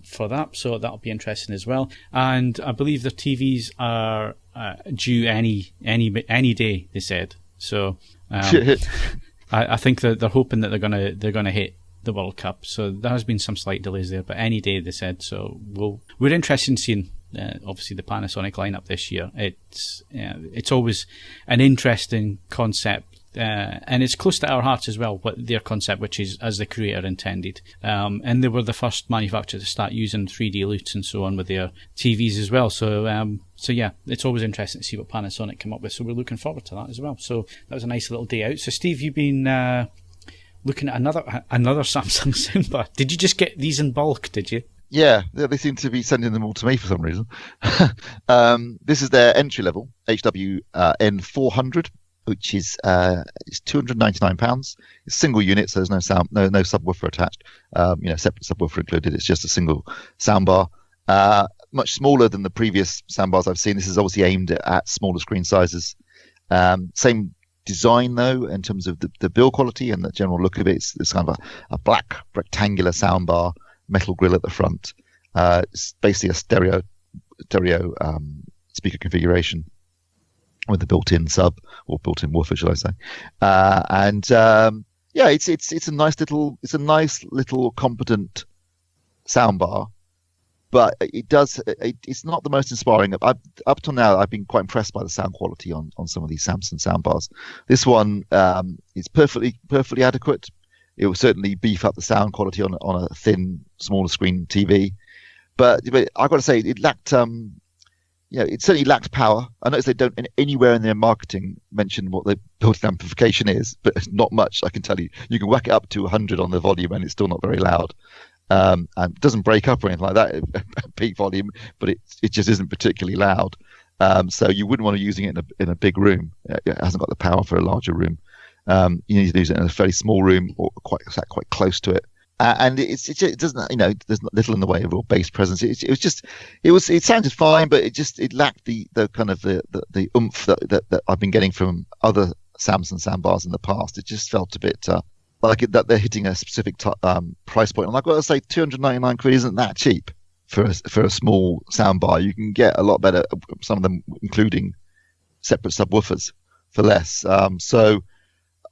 for that, so that'll be interesting as well. And I believe the TVs are due any day, they said. So I think that they're hoping that they're gonna hit the World Cup. So there has been some slight delays there, but any day, they said. So we're interested in seeing obviously the Panasonic lineup this year. It's always an interesting concept. And it's close to our hearts as well, what their concept, which is as the creator intended. And they were the first manufacturer to start using 3D LUTs and so on with their TVs as well. So yeah, it's always interesting to see what Panasonic come up with. So we're looking forward to that as well. So that was a nice little day out. So Steve, you've been looking at another Samsung soundbar. Did you just get these in bulk? Did you? Yeah, they seem to be sending them all to me for some reason. This is their entry level HW-N400. Which is it's £299. It's a single unit, so there's no subwoofer attached. Separate subwoofer included. It's just a single soundbar. Much smaller than the previous soundbars I've seen. This is obviously aimed at smaller screen sizes. Same design though, in terms of the build quality and the general look of it. It's kind of a black rectangular soundbar, metal grille at the front. It's basically a stereo speaker configuration with the built-in sub or built-in woofer, shall I say? It's a nice little competent soundbar, but it's not the most inspiring. Up till now, I've been quite impressed by the sound quality on some of these Samsung soundbars. This one is perfectly adequate. It will certainly beef up the sound quality on a thin, smaller screen TV, but I've got to say it lacked. It certainly lacked power. I noticed they don't anywhere in their marketing mention what the built-in amplification is, but not much, I can tell you. You can whack it up to 100 on the volume and it's still not very loud. And it doesn't break up or anything like that at peak volume, but it just isn't particularly loud. So you wouldn't want to using it in a big room. It hasn't got the power for a larger room. You need to use it in a fairly small room or quite close to it. And it doesn't, there's little in the way of real bass presence. It sounded fine, but it lacked the kind of the oomph that I've been getting from other Samsung soundbars in the past. It just felt a bit that they're hitting a specific price point. And I've got to say, 299 quid isn't that cheap for a small soundbar. You can get a lot better, some of them including separate subwoofers for less. So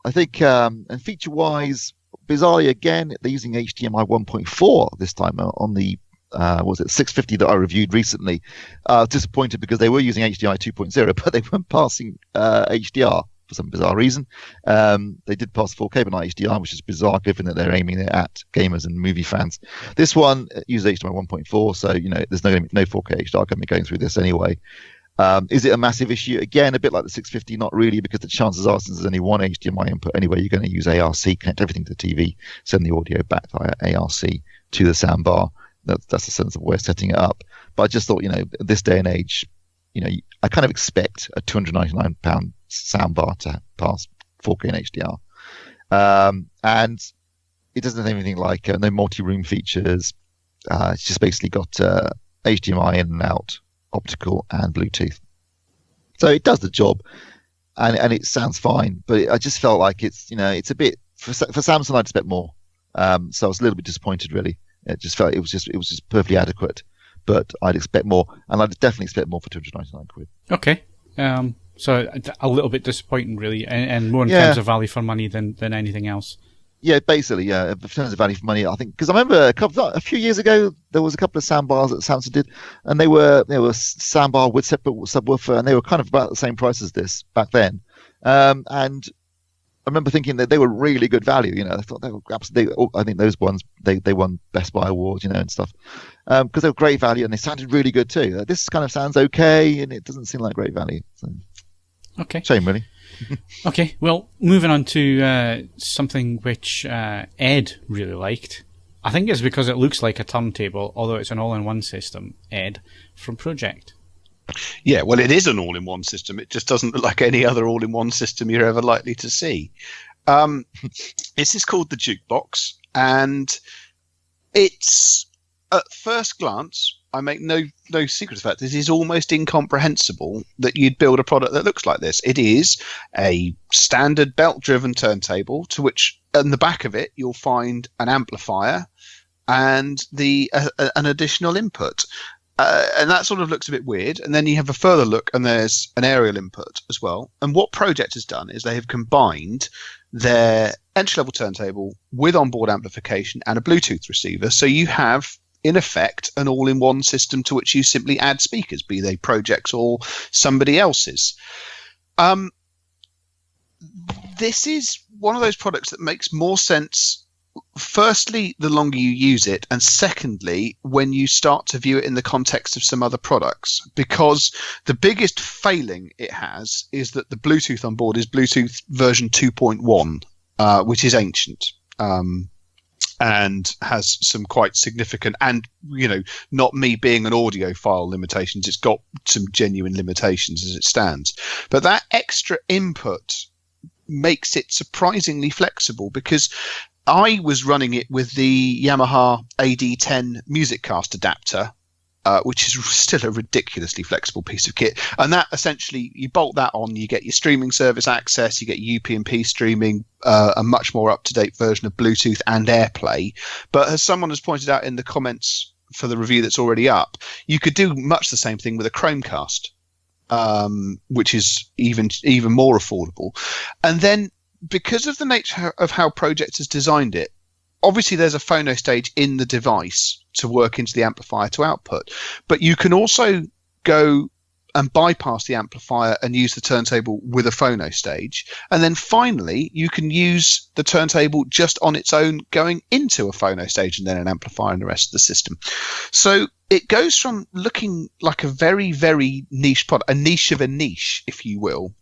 I think, and feature-wise, bizarrely, again, they're using HDMI 1.4 this time on the 650 that I reviewed recently. Disappointed because they were using HDMI 2.0, but they weren't passing HDR for some bizarre reason. They did pass 4K, but not HDR, which is bizarre given that they're aiming it at gamers and movie fans. This one uses HDMI 1.4, so there's no 4K HDR going to be going through this anyway. Is it a massive issue? Again, a bit like the 650, not really, because the chances are, since there's only one HDMI input anyway, you're going to use ARC, connect everything to the TV, send the audio back via ARC to the soundbar. That's a sensible way of setting it up. But I just thought, this day and age, I kind of expect a £299 soundbar to pass 4K and HDR. And it doesn't have anything like no multi-room features. It's just basically got HDMI in and out, optical and Bluetooth. So it does the job, and it sounds fine. But I just felt like it's a bit for Samsung. I'd expect more. So I was a little bit disappointed, really. It just felt it was just perfectly adequate, but I'd expect more, and I'd definitely expect more for 299 quid. Okay. So a little bit disappointing, really, and more in terms of value for money than anything else. Yeah, basically, yeah. In terms of value for money, I think, because I remember a few years ago there was a couple of soundbars that Samsung did, and they were soundbar with separate subwoofer, and they were kind of about the same price as this back then. And I remember thinking that they were really good value. I thought they were absolutely. I think those ones they won Best Buy awards, and stuff, because they were great value and they sounded really good too. This kind of sounds okay, and it doesn't seem like great value. So. Okay. Shame, really. Okay, well, moving on to something which Ed really liked. I think it's because it looks like a turntable, although it's an all-in-one system, Ed, from Pro-Ject. Yeah, well, it is an all-in-one system. It just doesn't look like any other all-in-one system you're ever likely to see. This is called the Juke Box, and it's, at first glance, I make no secret of that, this is almost incomprehensible that you'd build a product that looks like this. It is a standard belt-driven turntable, to which, in the back of it, you'll find an amplifier and an additional input. And that sort of looks a bit weird. And then you have a further look, and there's an aerial input as well. And what Pro-Ject has done is they have combined their entry-level turntable with onboard amplification and a Bluetooth receiver. So you have, in effect, an all-in-one system to which you simply add speakers, be they Pro-Ject's or somebody else's. This is one of those products that makes more sense, firstly, the longer you use it, and secondly, when you start to view it in the context of some other products, because the biggest failing it has is that the Bluetooth on board is Bluetooth version 2.1, which is ancient. And has some quite significant, and not me being an audiophile, limitations. It's got some genuine limitations as it stands. But that extra input makes it surprisingly flexible, because I was running it with the Yamaha AD10 MusicCast adapter, which is still a ridiculously flexible piece of kit. And that essentially, you bolt that on, you get your streaming service access, you get UPnP streaming, a much more up-to-date version of Bluetooth and AirPlay. But as someone has pointed out in the comments for the review that's already up, you could do much the same thing with a Chromecast, which is even more affordable. And then, because of the nature of how Pro-Ject has designed it, obviously there's a phono stage in the device to work into the amplifier to output, but you can also go and bypass the amplifier and use the turntable with a phono stage. And then finally, you can use the turntable just on its own going into a phono stage and then an amplifier and the rest of the system. So it goes from looking like a very, very niche product, a niche of a niche, if you will,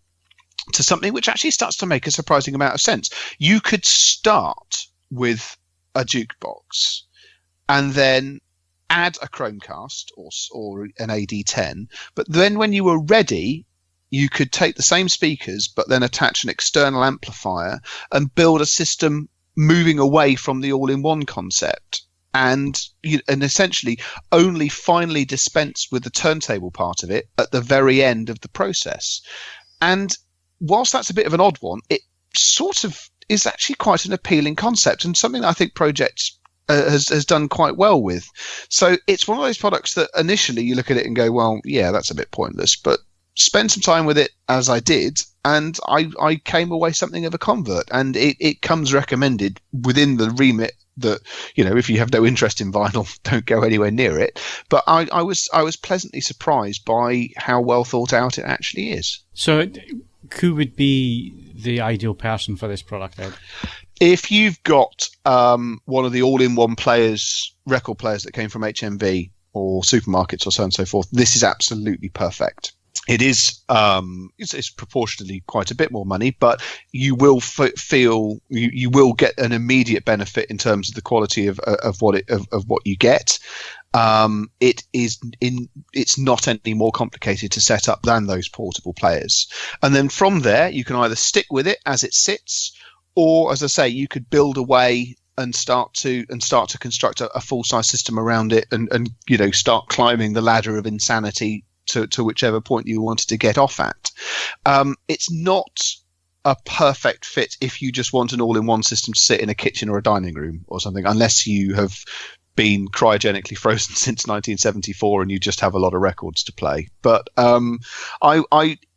to something which actually starts to make a surprising amount of sense. You could start with a jukebox and then add a Chromecast or an AD10, but then when you were ready, you could take the same speakers but then attach an external amplifier and build a system moving away from the all-in-one concept, and essentially only finally dispense with the turntable part of it at the very end of the process. And whilst that's a bit of an odd one, it sort of is actually quite an appealing concept, and something that I think Pro-Ject has done quite well with. So it's one of those products that initially you look at it and go, well, yeah, that's a bit pointless, but spend some time with it, as I did, and I came away something of a convert. And it comes recommended within the remit that, if you have no interest in vinyl, don't go anywhere near it. But I was pleasantly surprised by how well thought out it actually is. So who would be the ideal person for this product, Ed? If you've got one of the all-in-one record players that came from HMV or supermarkets or so on and so forth, this is absolutely perfect. It is it's proportionally quite a bit more money, but you will feel you will get an immediate benefit in terms of the quality of what you get. It's not any more complicated to set up than those portable players. And then from there, you can either stick with it as it sits, or, as I say, you could build away and start to construct a full-size system around it, and start climbing the ladder of insanity to whichever point you wanted to get off at. It's not a perfect fit if you just want an all-in-one system to sit in a kitchen or a dining room or something, unless you have been cryogenically frozen since 1974 and you just have a lot of records to play. But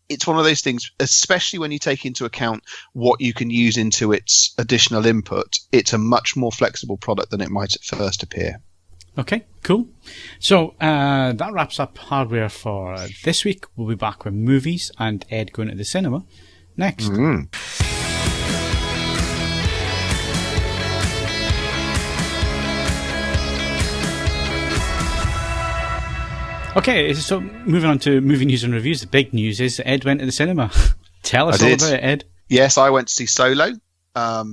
it's one of those things, especially when you take into account what you can use into its additional input. It's a much more flexible product than it might at first appear. Okay, cool. So that wraps up hardware for this week. We'll be back with movies and Ed going to the cinema next. Okay, so moving on to movie news and reviews. The big news is Ed went to the cinema. Tell us all about it, Ed. Yes, I went to see Solo. A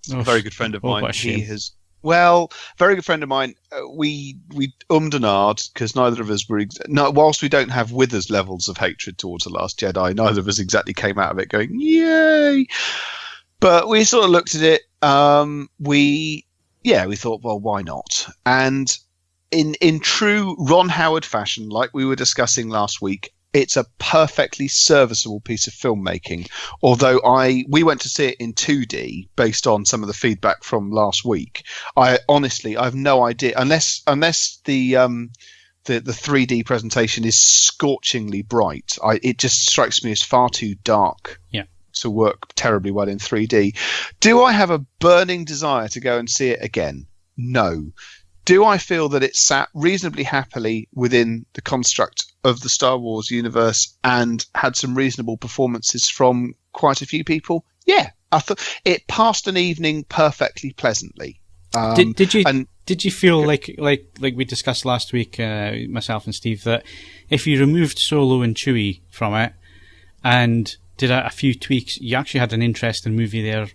very good friend of mine. What a shame. Well, very good friend of mine. We and ahed because neither of us were. Whilst we don't have with us levels of hatred towards The Last Jedi, neither of us exactly came out of it going yay. But we sort of looked at it. We thought, well, why not? And in true Ron Howard fashion, like we were discussing last week, it's a perfectly serviceable piece of filmmaking. Although we went to see it in 2D based on some of the feedback from last week. I've no idea unless the 3D presentation is scorchingly bright. It just strikes me as far too dark. Yeah. To work terribly well in 3D. Do I have a burning desire to go and see it again? No. Do I feel that it sat reasonably happily within the construct of the Star Wars universe and had some reasonable performances from quite a few people? Yeah, I thought it passed an evening perfectly pleasantly. Did you feel like we discussed last week, myself and Steve, that if you removed Solo and Chewie from it and did a few tweaks, you actually had an interesting movie there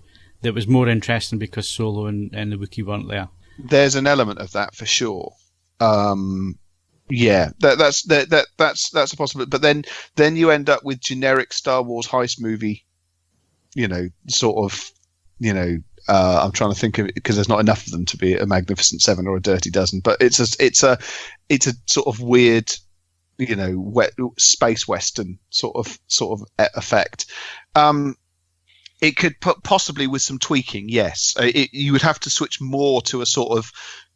that was more interesting because Solo and the Wookiee weren't there? There's an element of that for sure. Yeah, that's a possibility. But then you end up with generic Star Wars heist movie. I'm trying to think of it because there's not enough of them to be a Magnificent Seven or a Dirty Dozen. But it's a sort of weird, wet space western sort of effect. It could possibly with some tweaking, yes. You would have to switch more to a sort of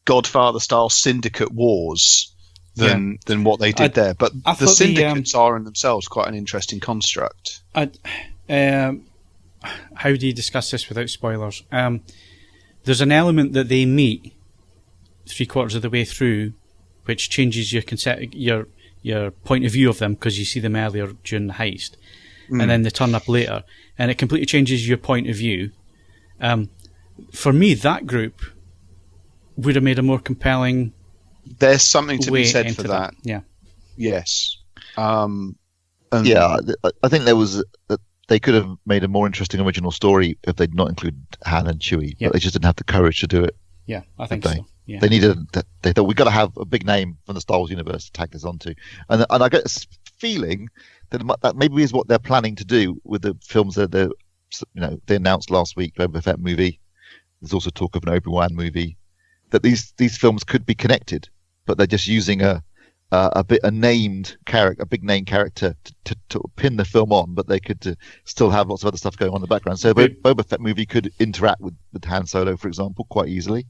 Godfather-style syndicate wars than what they did there. But the syndicates are in themselves quite an interesting construct. How do you discuss this without spoilers? There's an element that they meet 3/4 of the way through, which changes your point of view of them because you see them earlier during the heist. And then they turn up later, and it completely changes your point of view. For me, that group would have made a more compelling. There's something to be said for that. Yeah. Yes. I think they could have made a more interesting original story if they'd not included Han and Chewie, but they just didn't have the courage to do it. Yeah, I think so. Yeah. They thought we've got to have a big name from the Star Wars universe to tag this onto, and I get this feeling that maybe is what they're planning to do with the films that they announced last week. Boba Fett movie. There's also talk of an Obi-Wan movie. That these films could be connected, but they're just using a named character, a big name character to pin the film on, but they could still have lots of other stuff going on in the background. So Boba Fett movie could interact with Han Solo, for example, quite easily.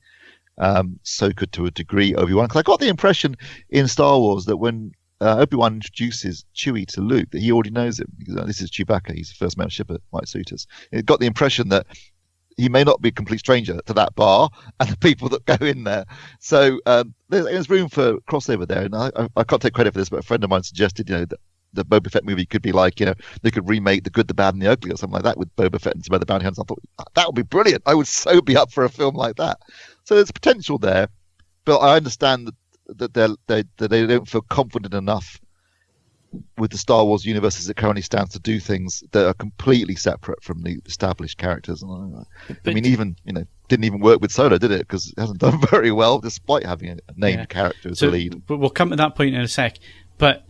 So could to a degree Obi-Wan. Because I got the impression in Star Wars that when Obi-Wan introduces Chewie to Luke, that he already knows him. Because, this is Chewbacca. He's the first male shipper. Might suit us. It got the impression that he may not be a complete stranger to that bar and the people that go in there. So there's room for crossover there. And I can't take credit for this, but a friend of mine suggested, that the Boba Fett movie could be like, they could remake The Good, the Bad, and the Ugly or something like that with Boba Fett and some other bounty hunters. I thought that would be brilliant. I would so be up for a film like that. So there's potential there, but I understand that they don't feel confident enough with the Star Wars universe as it currently stands to do things that are completely separate from the established characters. And didn't even work with Solo, did it? Because it hasn't done very well, despite having a named character as the lead. But we'll come to that point in a sec. But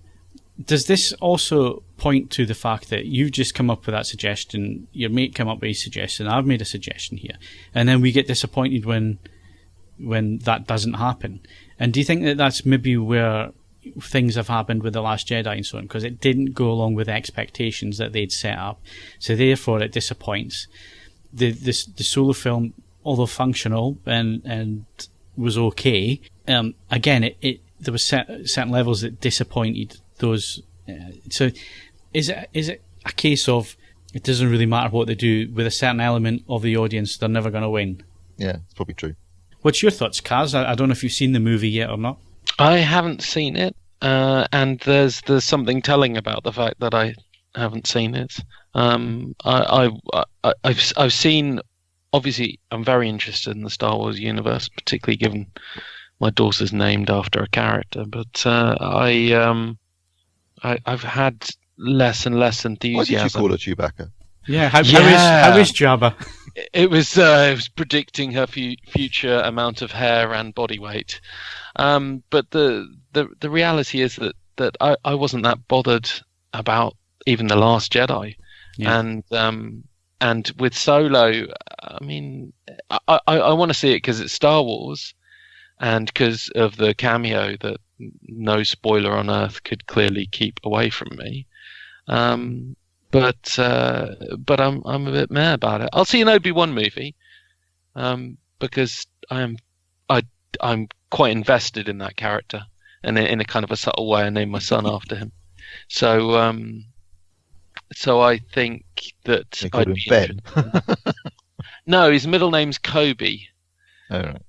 does this also point to the fact that you've just come up with that suggestion, your mate came up with a suggestion, I've made a suggestion here, and then we get disappointed when that doesn't happen? And do you think that that's maybe where things have happened with The Last Jedi and so on, because it didn't go along with the expectations that they'd set up, so therefore it disappoints? The Solo film, although functional and was okay, again there was certain levels that disappointed those. So is it a case of it doesn't really matter what they do with a certain element of the audience, they're never going to win? Yeah, it's probably true. What's your thoughts, Kaz? I don't know if you've seen the movie yet or not. I haven't seen it, and there's something telling about the fact that I haven't seen it. I've seen. Obviously, I'm very interested in the Star Wars universe, particularly given my daughter's named after a character. But I've had less and less enthusiasm. Why did you call her Chewbacca? Yeah, how is Jabba? it was predicting her future amount of hair and body weight. But the reality is that I wasn't that bothered about even The Last Jedi. Yeah. And with Solo, I mean, I want to see it because it's Star Wars, and because of the cameo that no spoiler on earth could clearly keep away from me. But I'm a bit meh about it. I'll see an Obi-Wan movie, because I'm quite invested in that character, and in a kind of a subtle way, I named my son after him. So I think that I'd be Ben. No, his middle name's Kobe. Oh, right.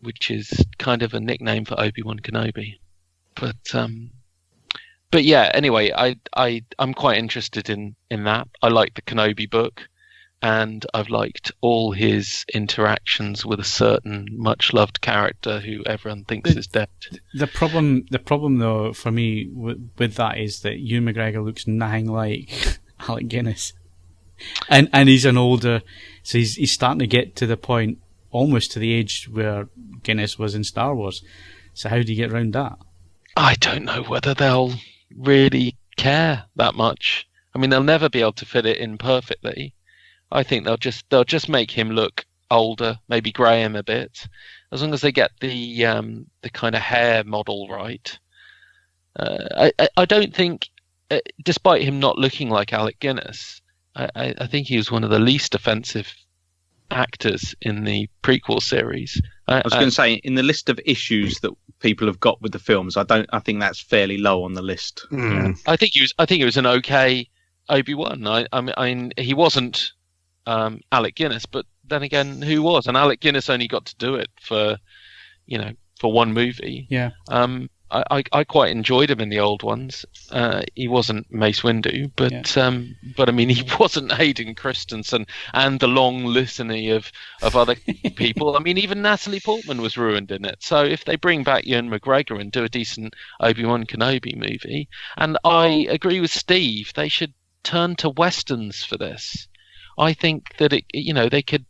Which is kind of a nickname for Obi-Wan Kenobi. But yeah, anyway, I'm quite interested in that. I like the Kenobi book, and I've liked all his interactions with a certain much-loved character who everyone thinks is dead. The problem though for me with that is that Ewan McGregor looks nothing like Alec Guinness, and he's an older, so he's starting to get to the point, almost to the age where Guinness was in Star Wars. So how do you get around that? I don't know whether they'll really care that much. I mean, they'll never be able to fit it in perfectly. I think they'll just make him look older, maybe grey him a bit, as long as they get the kind of hair model right. I don't think, despite him not looking like Alec Guinness, I think he was one of the least offensive actors in the prequel series. I was going to say, in the list of issues that people have got with the films, I think that's fairly low on the list. Mm. I think he was an okay Obi-Wan. I mean, he wasn't Alec Guinness, but then again, who was? And Alec Guinness only got to do it for one movie. Yeah. I quite enjoyed him in the old ones. He wasn't Mace Windu, but I mean, he wasn't Hayden Christensen and the long litany of other people. I mean, even Natalie Portman was ruined in it. So if they bring back Ewan McGregor and do a decent Obi-Wan Kenobi movie, and I agree with Steve, they should turn to westerns for this. I think that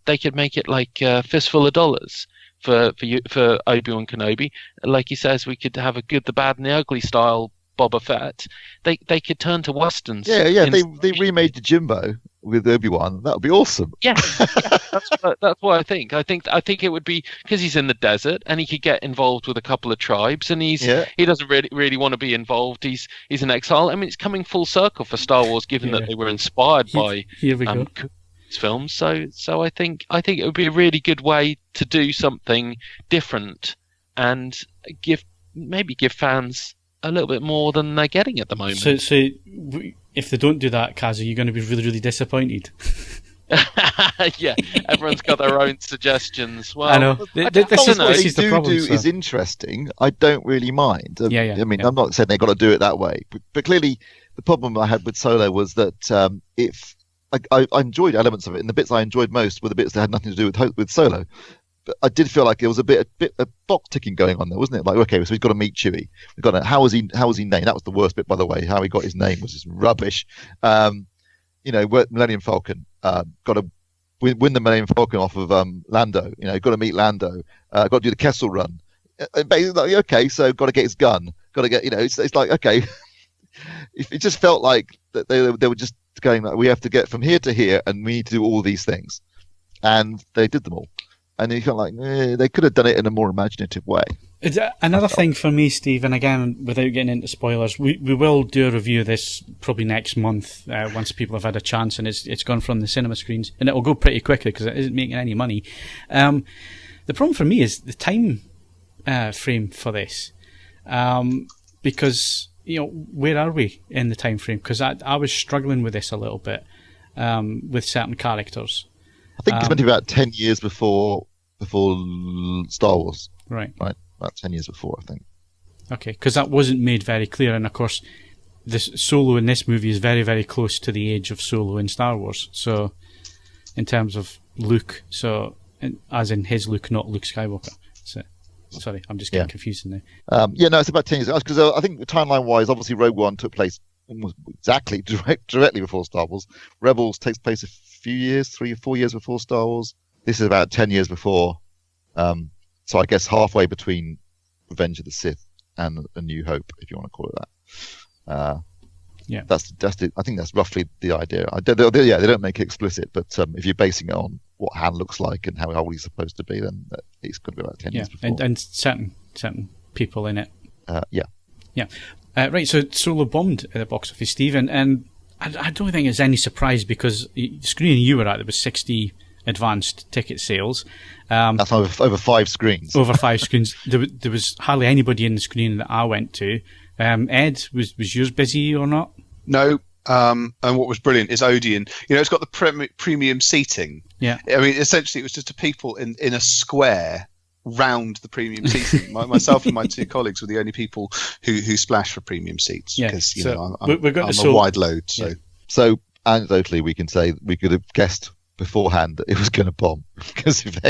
they could make it like Fistful of Dollars. For Obi-Wan Kenobi, like he says, we could have a Good, the Bad, and the Ugly style Boba Fett. They could turn to westerns. Yeah. They remade the Jimbo with Obi-Wan. That would be awesome. Yeah, that's what I think. I think it would be because he's in the desert and he could get involved with a couple of tribes, and he doesn't really want to be involved. He's in exile. I mean, it's coming full circle for Star Wars, given that they were inspired by films. So I think it would be a really good way to do something different and give fans a little bit more than they're getting at the moment. So if they don't do that, Kaz, are you going to be really, really disappointed? Yeah, everyone's got their own suggestions. Well, I know. This is the problem. Is interesting. I don't really mind. I mean, I'm not saying they've got to do it that way, but clearly the problem I had with Solo was that if I enjoyed elements of it, and the bits I enjoyed most were the bits that had nothing to do with Solo. But I did feel like there was a bit of box ticking going on there, wasn't it? Like, okay, so we've got to meet Chewie. We've got to, how was he named? That was the worst bit, by the way. How he got his name was just rubbish. Millennium Falcon got to win the Millennium Falcon off of Lando. Got to meet Lando. Got to do the Kessel Run. Basically, like, okay, so got to get his gun. Got to get, it's like, okay. It just felt like that they were just going like, we have to get from here to here, and we need to do all these things, and they did them all. And you felt like they could have done it in a more imaginative way. Another thing for me, Steve, and again, without getting into spoilers, we will do a review of this probably next month once people have had a chance and it's gone from the cinema screens, and it'll go pretty quickly because it isn't making any money. The problem for me is the time frame for this, because where are we in the time frame? Because I was struggling with this a little bit with certain characters. I think it's meant to be about 10 years before Star Wars. Right. About 10 years before, I think. Okay, because that wasn't made very clear, and of course, this Solo in this movie is very, very close to the age of Solo in Star Wars. So, in terms of Luke, as in his Luke, not Luke Skywalker. So, sorry, I'm just getting confused now. No, it's about 10 years. Because I think timeline-wise, obviously Rogue One took place almost exactly directly before Star Wars. Rebels takes place a few years, 3 or 4 years before Star Wars. This is about 10 years before. So I guess halfway between Revenge of the Sith and A New Hope, if you want to call it that. That's it. I think that's roughly the idea. They don't make it explicit, but if you're basing it on what Han looks like and how old he's supposed to be, then it's going to be about 10 years before. And certain people in it. Yeah. Right, so Solo bombed at the box office, Stephen, and I don't think it's any surprise because the screening you were at, there was 60 advanced ticket sales. That's over 5 screens. Over 5 screens. There was hardly anybody in the screening that I went to. Ed, was yours busy or not? No. And what was brilliant is Odeon. It's got the premium seating. Yeah. I mean, essentially, it was just a people in a square round the premium seating. Myself and my 2 colleagues were the only people who splashed for premium seats because I'm a wide load. So anecdotally, we can say we could have guessed beforehand that it was going to bomb because if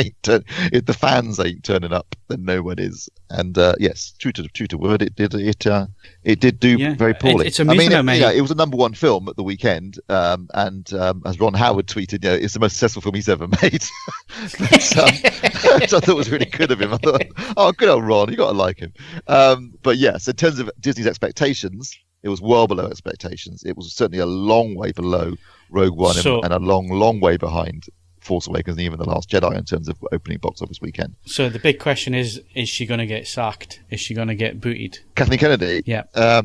the fans ain't turning up, then no one is. And yes, true to word, it did do very poorly. It's amazing. It was a number 1 film at the weekend, and as Ron Howard tweeted, it's the most successful film he's ever made. Which I thought was really good of him. I thought, oh, good old Ron, you got to like him. But yes, in terms of Disney's expectations, it was well below expectations. It was certainly a long way below Rogue One and a long way behind Force Awakens and even The Last Jedi in terms of opening box office weekend. So the big question is she going to get sacked? Is she going to get booted? Kathleen Kennedy? Yeah. I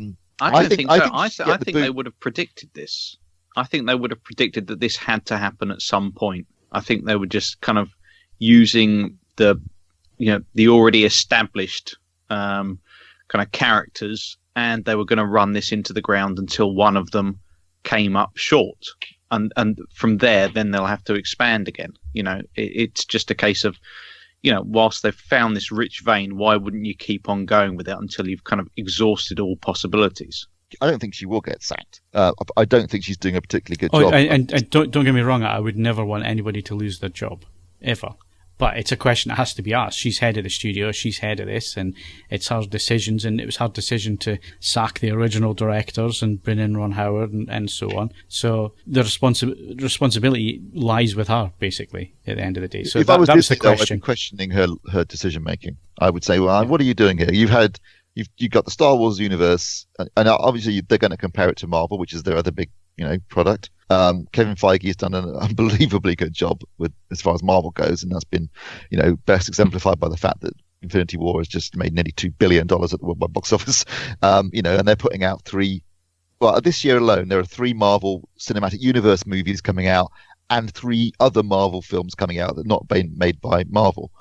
don't think so. I think they would have predicted this. I think they would have predicted that this had to happen at some point. I think they were just kind of using the already established kind of characters, and they were going to run this into the ground until one of them came up short, and from there then they'll have to expand again. It's just a case of whilst they've found this rich vein, why wouldn't you keep on going with it until you've kind of exhausted all possibilities? I don't think she will get sacked. I don't think she's doing a particularly good job. And don't get me wrong, I would never want anybody to lose their job ever. But it's a question that has to be asked. She's head of the studio, she's head of this, and it's her decisions, and it was her decision to sack the original directors and bring in Ron Howard and so on. So the responsibility lies with her, basically, at the end of the day. So if I was the question. I'd be questioning her decision-making. I would say, well, what are you doing here? You've got the Star Wars universe, and obviously they're going to compare it to Marvel, which is their other big product. Kevin Feige has done an unbelievably good job with as far as Marvel goes, and that's been best exemplified by the fact that Infinity War has just made nearly $2 billion at the worldwide box office. And they're putting out 3. Well, this year alone, there are 3 Marvel Cinematic Universe movies coming out, and 3 other Marvel films coming out that not been made by Marvel.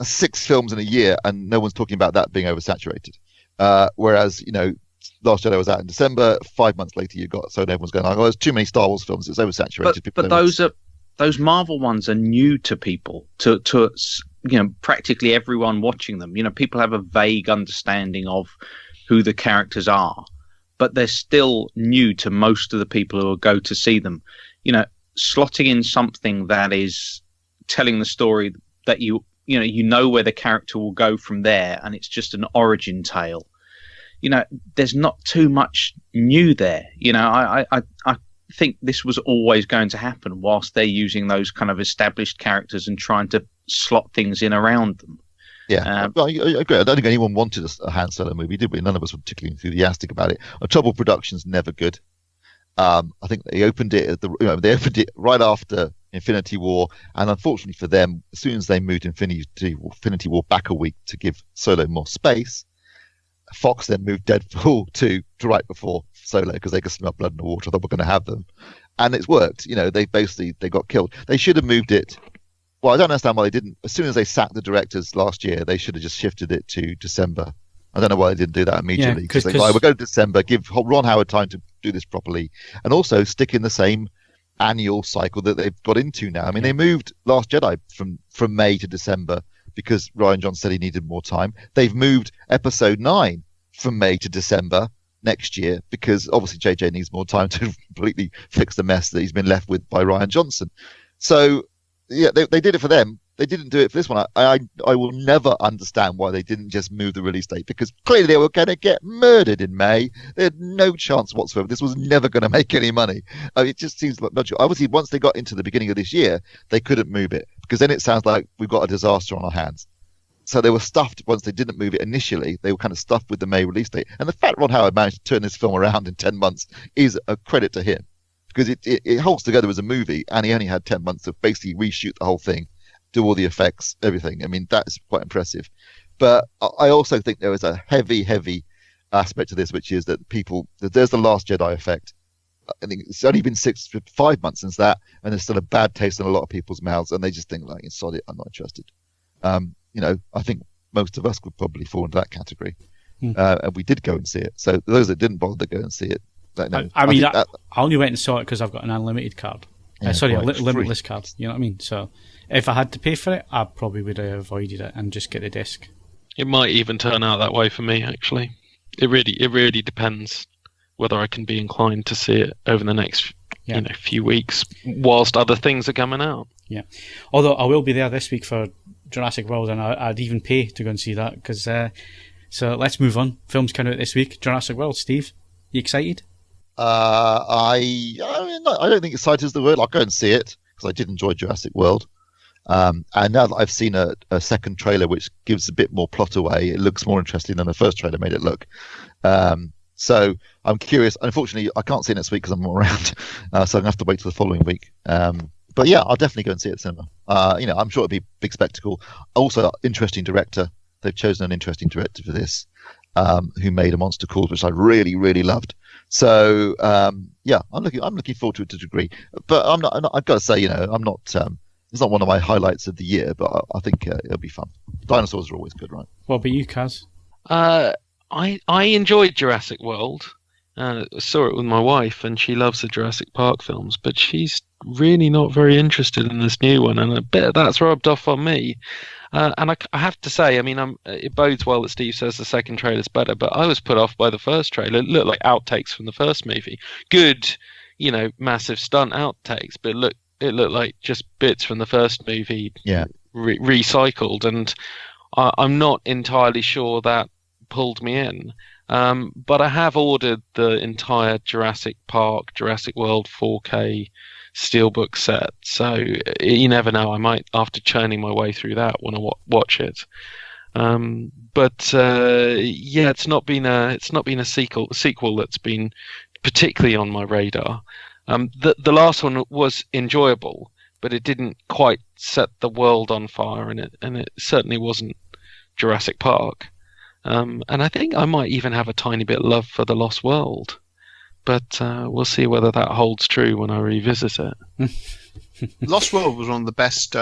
6 films in a year, and no one's talking about that being oversaturated. Whereas Last Jedi was out in December. 5 months later, you got everyone's going, "Oh, there's too many Star Wars films. It's oversaturated." But those Marvel ones are new to people. To practically everyone watching them. People have a vague understanding of who the characters are, but they're still new to most of the people who will go to see them. Slotting in something that is telling the story that you know where the character will go from there, and it's just an origin tale. There's not too much new there. I think this was always going to happen whilst they're using those kind of established characters and trying to slot things in around them. Yeah, I agree. I don't think anyone wanted a Han Solo movie, did we? None of us were particularly enthusiastic about it. Trouble Productions never good. I think they opened it right after Infinity War, and unfortunately for them, as soon as they moved Infinity War back a week to give Solo more space, Fox then moved Deadpool to right before Solo because they could smell blood in the water. They were going to have them, and it's worked. They got killed. They should have moved it. Well, I don't understand why they didn't. As soon as they sacked the directors last year, they should have just shifted it to December. I don't know why they didn't do that immediately. Because they we'll go to December, give Ron Howard time to do this properly, and also stick in the same annual cycle that they've got into now. I mean, they moved Last Jedi from May to December because Rian Johnson said he needed more time. They've moved Episode 9 from May to December next year because obviously JJ needs more time to completely fix the mess that he's been left with by Rian Johnson. So Yeah, they did it for them. They didn't do it for this one. I will never understand why they didn't just move the release date, because clearly they were going to get murdered in May. They had no chance whatsoever. This was never going to make any money. I mean, it just seems like logical. Obviously, once they got into the beginning of this year, they couldn't move it, because then it sounds like we've got a disaster on our hands. So they were stuffed once they didn't move it initially. They were kind of stuffed with the May release date. And the fact Ron Howard managed to turn this film around in 10 months is a credit to him, because it holds together as a movie, and he only had 10 months to basically reshoot the whole thing, do all the effects, everything. I mean, that is quite impressive. But I also think there is a heavy aspect to this, which is that there's the Last Jedi effect. I think it's only been 5 months since that, and there's still a bad taste in a lot of people's mouths, and they just think, like, sod it, I'm not interested. I think most of us would probably fall into that category. And we did go and see it. So those that didn't bother to go and see it, I only went and saw it because I've got an unlimited card. Yeah, a right, limitless card. You know what I mean? So if I had to pay for it, I probably would have avoided it and just get the disc. It might even turn out that way for me, actually. It really depends whether I can be inclined to see it over the next few weeks whilst other things are coming out. Yeah. Although I will be there this week for Jurassic World, and I'd even pay to go and see that. Because so let's move on. Films coming out this week. Jurassic World. Steve, you excited? I don't think excited is the word. I'll go and see it because I did enjoy Jurassic World. And now that I've seen a second trailer which gives a bit more plot away, it looks more interesting than the first trailer made it look. So I'm curious. Unfortunately, I can't see it next week because I'm not around, so I'm going to have to wait till the following week. But yeah, I'll definitely go and see it at cinema. I'm sure it'll be a big spectacle. Also, interesting director. They've chosen an interesting director for this, who made A Monster Calls, which I really loved. So I'm looking forward to it to a degree. But I'm not. I've got to say, I'm not. It's not one of my highlights of the year, but I think it'll be fun. Dinosaurs are always good, right? What about you, Kaz? I enjoyed Jurassic World. Saw it with my wife, and she loves the Jurassic Park films, but she's really not very interested in this new one, and a bit of that's rubbed off on me. And I have to say, I mean, it bodes well that Steve says the second trailer's better, but I was put off by the first trailer. It looked like outtakes from the first movie. Good, massive stunt outtakes, but it looked like just bits from the first movie recycled, and I'm not entirely sure that pulled me in. But I have ordered the entire Jurassic Park, Jurassic World 4K Steelbook set, so you never know. I might, after churning my way through that, want to watch it. But it's not been a sequel that's been particularly on my radar. The last one was enjoyable, but it didn't quite set the world on fire, and it certainly wasn't Jurassic Park. And I think I might even have a tiny bit of love for The Lost World. But we'll see whether that holds true when I revisit it. Lost World was one of the best,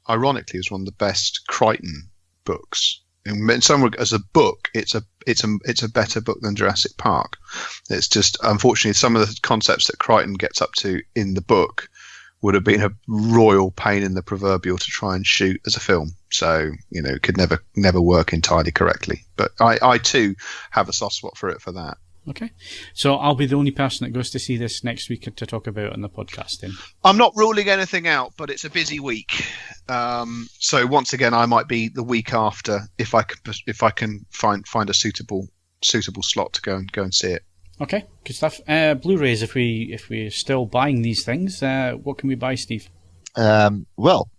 ironically, was one of the best Crichton books. In some as a book, it's a better book than Jurassic Park. It's just, unfortunately, some of the concepts that Crichton gets up to in the book would have been a royal pain in the proverbial to try and shoot as a film. So, it could never work entirely correctly. But I too have a soft spot for it for that. Okay. So I'll be the only person that goes to see this next week to talk about on the podcast then. I'm not ruling anything out, but it's a busy week. So once again, I might be the week after if I can find a suitable slot to go and see it. Okay, good stuff. Blu-rays, if we're still buying these things, what can we buy, Steve? Well,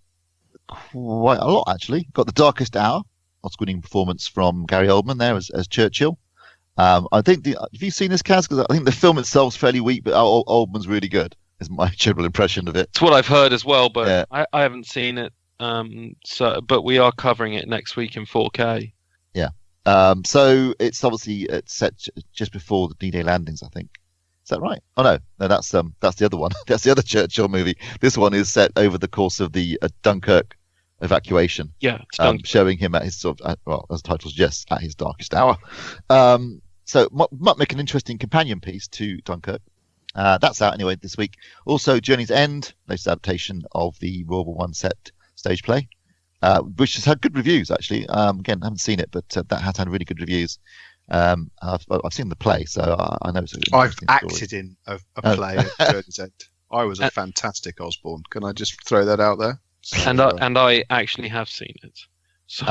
quite a lot actually. Got The Darkest Hour, Oscar-winning performance from Gary Oldman there as Churchill. I think have you seen this, Kaz? Because I think the film itself's fairly weak, but Oldman's really good. Is my general impression of it. It's what I've heard as well, but yeah. I haven't seen it. But we are covering it next week in 4K. Yeah. So it's obviously set just before the D-Day landings, I think. Is that right? Oh no, that's the other one. That's the other Churchill movie. This one is set over the course of the Dunkirk evacuation. Yeah, showing him at his as the title suggests, at his darkest hour. So might make an interesting companion piece to Dunkirk. That's out anyway this week. Also, Journey's End, latest adaptation of the Royal War I set stage play, which has had good reviews actually. Again, I haven't seen it, but that has had really good reviews. I've seen the play, so I know it's a I've acted in a play of Journey's End. I was a fantastic Osborne. Can I just throw that out there? and I actually have seen it. So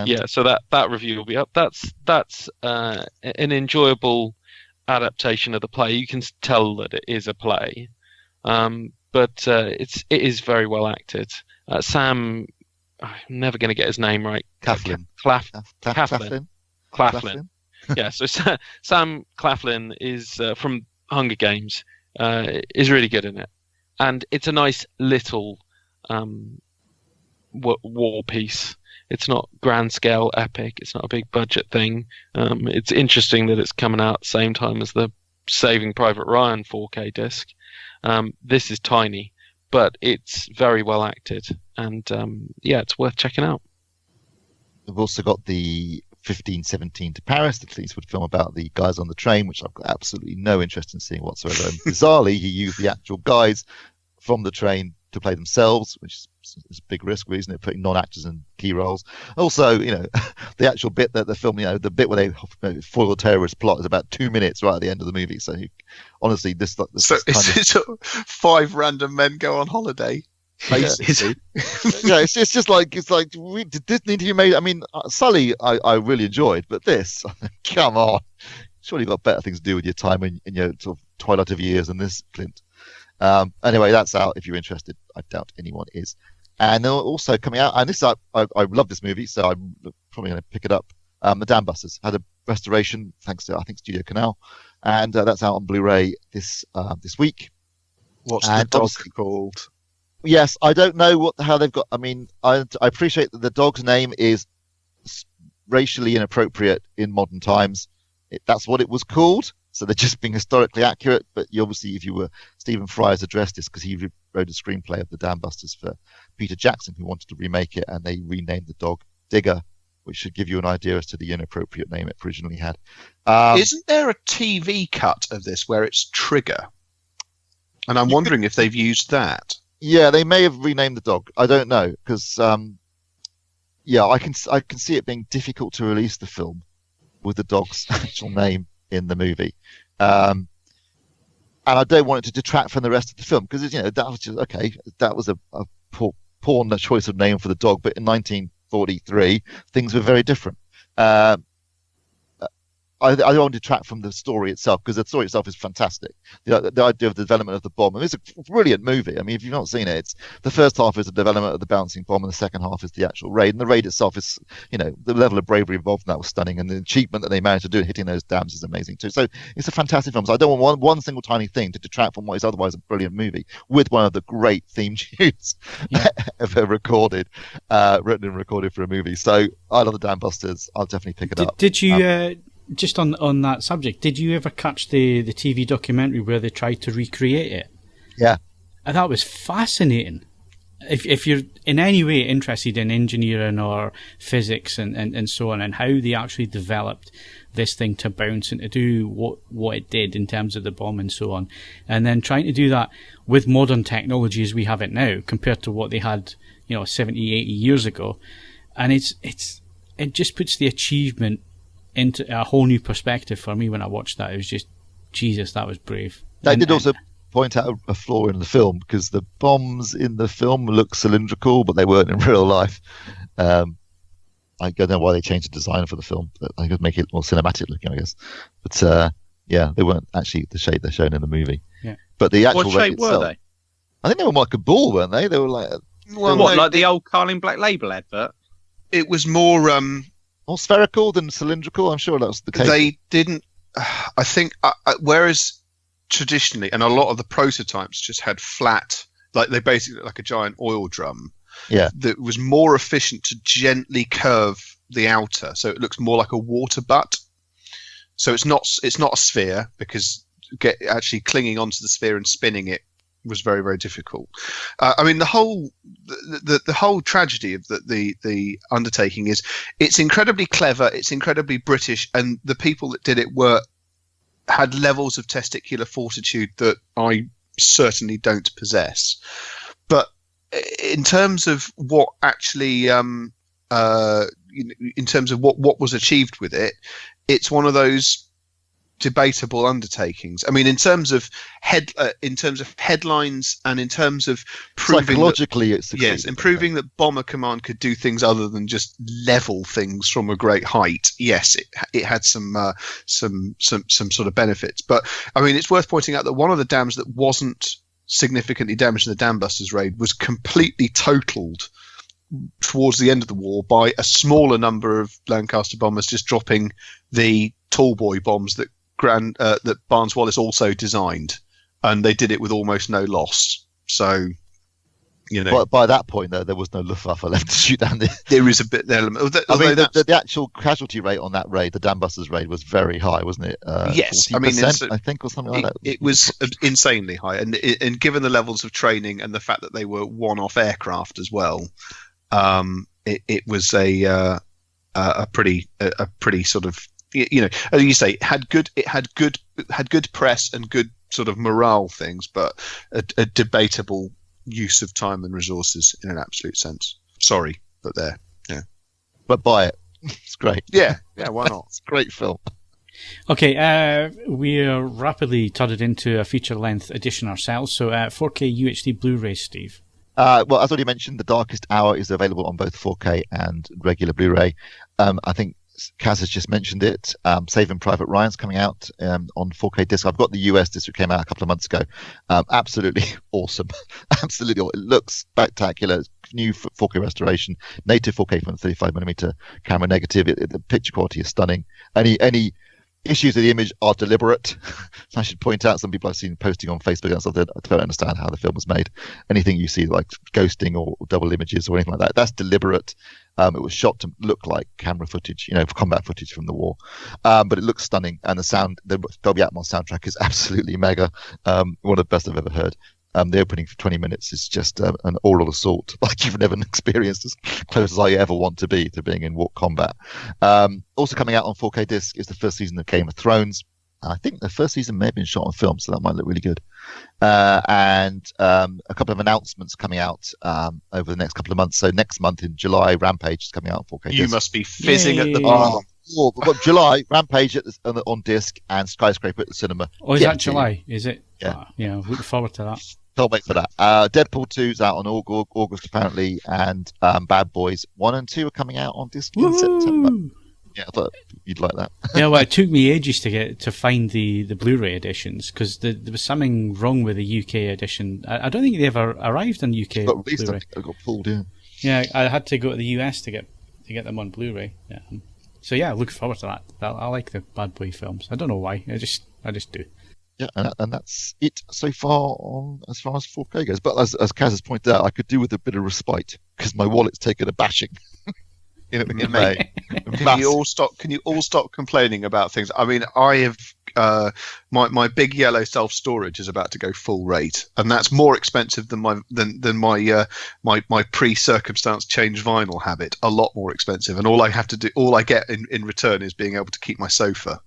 yeah, so that review will be up. That's an enjoyable adaptation of the play. You can tell that it is a play, but it is very well acted. Sam, I'm never going to get his name right. Claflin. Claflin. Yeah, so Sam Claflin is from Hunger Games. Is really good in it, and it's a nice little war piece. It's not grand scale epic. It's not a big budget thing. It's interesting that it's coming out at the same time as the Saving Private Ryan 4K disc. This is tiny, but it's very well acted, and it's worth checking out. We've also got the 1517 to Paris, the Clint Eastwood film about the guys on the train, which I've got absolutely no interest in seeing whatsoever. And bizarrely, he used the actual guys from the train to play themselves, which is a big risk, really, isn't it? Putting non-actors in key roles. Also, the actual bit that the film, the bit where they foil the terrorist plot is about 2 minutes right at the end of the movie. So, honestly, this so it's 5 random men go on holiday. Basically. Yeah, it's just like did this need to be made? I mean, Selley, I really enjoyed, but this, come on, surely you've got better things to do with your time in your sort of twilight of years than this, Clint. Anyway, that's out if you're interested. I doubt anyone is. And also coming out, and this I love this movie, so I'm probably going to pick it up. The Dam Busters had a restoration thanks to, I think, Studio Canal, and that's out on Blu-ray this week. What's the dog called? Yes, I don't know how they've got. I mean, I appreciate that the dog's name is racially inappropriate in modern times. That's what it was called. So they're just being historically accurate. But obviously, if you were Stephen Fry has addressed this because he wrote a screenplay of the Dam Busters for Peter Jackson, who wanted to remake it, and they renamed the dog Digger, which should give you an idea as to the inappropriate name it originally had. Isn't there a TV cut of this where it's Trigger? And I'm wondering if they've used that. Yeah, they may have renamed the dog. I don't know because, I can see it being difficult to release the film with the dog's actual name in the movie, and I don't want it to detract from the rest of the film because that was just okay. That was a poor choice of name for the dog, but in 1943 things were very different. I don't want to detract from the story itself because the story itself is fantastic. The idea of the development of the bomb. I mean, it's a brilliant movie. I mean, if you've not seen it, the first half is the development of the bouncing bomb, and the second half is the actual raid. And the raid itself is, the level of bravery involved in that was stunning, and the achievement that they managed to do hitting those dams is amazing too. So it's a fantastic film. So I don't want one single tiny thing to detract from what is otherwise a brilliant movie with one of the great theme tunes ever recorded, written and recorded for a movie. So I love the Dam Busters. I'll definitely pick it up. Did you? Just on that subject, did you ever catch the TV documentary where they tried to recreate it? Yeah. And that was fascinating. If you're in any way interested in engineering or physics and so on, and how they actually developed this thing to bounce and to do what it did in terms of the bomb and so on, and then trying to do that with modern technology as we have it now compared to what they had 70, 80 years ago, and it just puts the achievement into a whole new perspective for me when I watched that. It was just, Jesus, that was brave. They did also point out a flaw in the film because the bombs in the film look cylindrical, but they weren't in real life. I don't know why they changed the design for the film. But I could make it more cinematic looking, I guess. But they weren't actually the shape they're shown in the movie. Yeah. But the actual what shape itself, were they? I think they were like a ball, weren't they? They were like like the old Carling Black Label advert? It was more more spherical than cylindrical. I'm sure that was the case. They didn't. I think whereas traditionally, and a lot of the prototypes just had flat, like they basically like a giant oil drum. Yeah. That was more efficient to gently curve the outer, so it looks more like a water butt. So it's not a sphere because actually clinging onto the sphere and spinning it was very, very difficult. I mean, the whole tragedy of the undertaking is it's incredibly clever, it's incredibly British, and the people that did it had levels of testicular fortitude that I certainly don't possess. But in terms of what actually, in terms of what was achieved with it, it's one of those debatable undertakings. I mean, in terms of headlines and in terms of proving psychologically, it's proving that Bomber Command could do things other than just level things from a great height. Yes, it had some sort of benefits, but I mean, it's worth pointing out that one of the dams that wasn't significantly damaged in the Dam Busters raid was completely totaled towards the end of the war by a smaller number of Lancaster bombers just dropping the tall boy bombs that that Barnes Wallis also designed, and they did it with almost no loss. So, you know, by that point, though, there was no Luftwaffe left to shoot down. There is a bit element. The actual casualty rate on that raid, the Dam Busters raid, was very high, wasn't it? Yes, I mean, I think, or something like that. It was insanely high, and given the levels of training and the fact that they were one-off aircraft as well, it was a pretty sort of, you know, as you say, it had good press and good sort of morale things, but a debatable use of time and resources in an absolute sense. Sorry, but there, yeah. But buy it. It's great. Yeah, why not? It's a great film. Okay, we're rapidly turning into a feature-length edition ourselves. So, 4K UHD Blu-ray, Steve. Well, as already mentioned, The Darkest Hour is available on both 4K and regular Blu-ray. I think Kaz has just mentioned it. Saving Private Ryan's coming out on 4K disc. I've got the US disc, which came out a couple of months ago. Absolutely awesome. Absolutely, it looks spectacular. It's new 4K restoration, native 4K from the 35mm camera negative. The picture quality is stunning. Any issues with the image are deliberate. I should point out, some people I've seen posting on Facebook and stuff that don't understand how the film was made. Anything you see like ghosting or double images or anything like that, that's deliberate. It was shot to look like camera footage, combat footage from the war. But it looks stunning, and the Dolby Atmos soundtrack is absolutely mega. One of the best I've ever heard. The opening for 20 minutes is just an oral assault like you've never experienced, as close as I ever want to be to being in war combat. Also coming out on 4K disc is the first season of Game of Thrones. And I think the first season may have been shot on film, so that might look really good. And a couple of announcements coming out over the next couple of months. So next month in July, Rampage is coming out on 4K disc. You must be fizzing at the bar. We've got July, Rampage on disc, and Skyscraper at the cinema. Oh, is that July? Is it? Yeah. Yeah, looking forward to that. Can't wait for that. Deadpool 2 is out on August apparently, and Bad Boys 1 and 2 are coming out on disc in September. Yeah, I thought you'd like that. Yeah, well, it took me ages to find the Blu-ray editions, because there was something wrong with the UK edition. I don't think they ever arrived on UK Blu-ray. It got pulled, yeah. Yeah, I had to go to the US to get them on Blu-ray. Yeah. So yeah, looking forward to that. I like the Bad Boy films. I don't know why. I just do. Yeah, and that's it so far as far as 4K goes. But as Kaz has pointed out, I could do with a bit of respite because my wallet's taken a bashing. in May. Can you all stop complaining about things? I mean, I have my big yellow self-storage is about to go full rate, and that's more expensive than my pre-circumstance change vinyl habit. A lot more expensive, and all I get in return is being able to keep my sofa.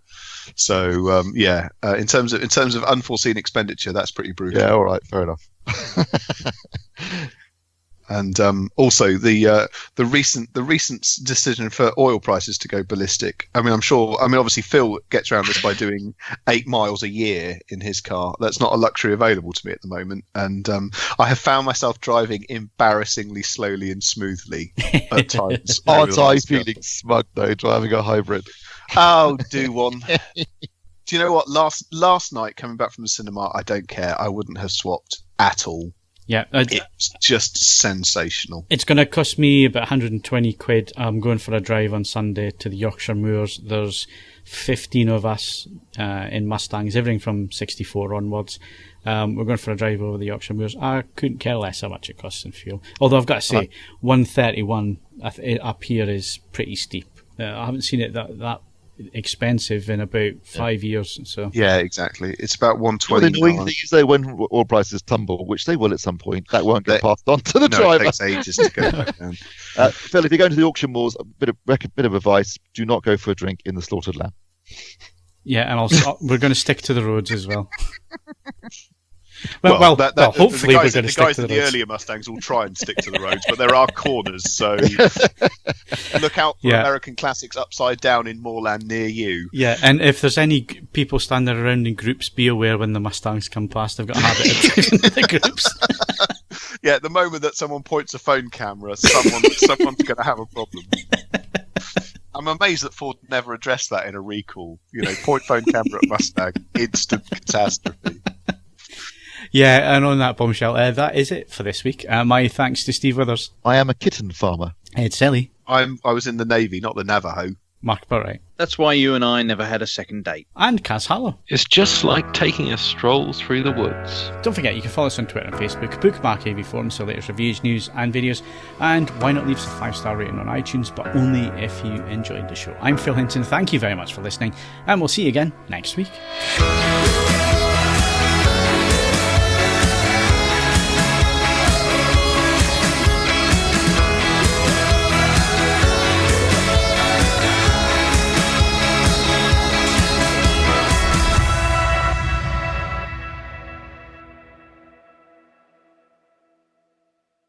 So in terms of unforeseen expenditure, that's pretty brutal. Yeah, all right, fair enough. And also the recent decision for oil prices to go ballistic. I mean, obviously Phil gets around this by doing 8 miles a year in his car. That's not a luxury available to me at the moment. And I have found myself driving embarrassingly slowly and smoothly at times. Aren't I feeling smug though, driving a hybrid? Oh, do one. Do you know what? Last night, coming back from the cinema, I don't care. I wouldn't have swapped at all. Yeah, it's just sensational. It's going to cost me about 120 quid. I'm going for a drive on Sunday to the Yorkshire Moors. There's 15 of us in Mustangs, everything from 64 onwards. We're going for a drive over the Yorkshire Moors. I couldn't care less how much it costs in fuel. Although I've got to say, 131 up here is pretty steep. I haven't seen it that expensive in about 5 years. So yeah, exactly. It's about 120. Well, the annoying thing is though, when oil prices tumble, which they will at some point, that won't get passed on to the driver. It takes ages to go back down. Phil, if you're going to the auction moors, a bit of advice: do not go for a drink in the slaughtered lamb. Yeah, and also we're going to stick to the roads as well. Well, that- hopefully the we're guys, going to the stick guys to in the the roads. earlier Mustangs will try and stick to the roads, but there are corners, so look out for Yeah. American classics upside down in moorland near you. Yeah, and if there's any people standing around in groups, be aware when the Mustangs come past. They've got a habit of doing the groups. Yeah, at the moment that someone points a phone camera, someone's going to have a problem. I'm amazed that Ford never addressed that in a recall. Point phone camera at Mustang, instant catastrophe. Yeah, and on that bombshell, that is it for this week. My thanks to Steve Withers, I am a kitten farmer. Ed Selley, I was in the Navy, not the Navajo. Mark Botwright, That's why you and I never had a second date. and Kaz Harlow. It's just like taking a stroll through the woods. Don't forget, you can follow us on Twitter and Facebook, bookmark AVForums for latest reviews, news and videos, and why not leave us a 5-star rating on iTunes, but only if you enjoyed the show. I'm Phil Hinton, thank you very much for listening, and we'll see you again next week.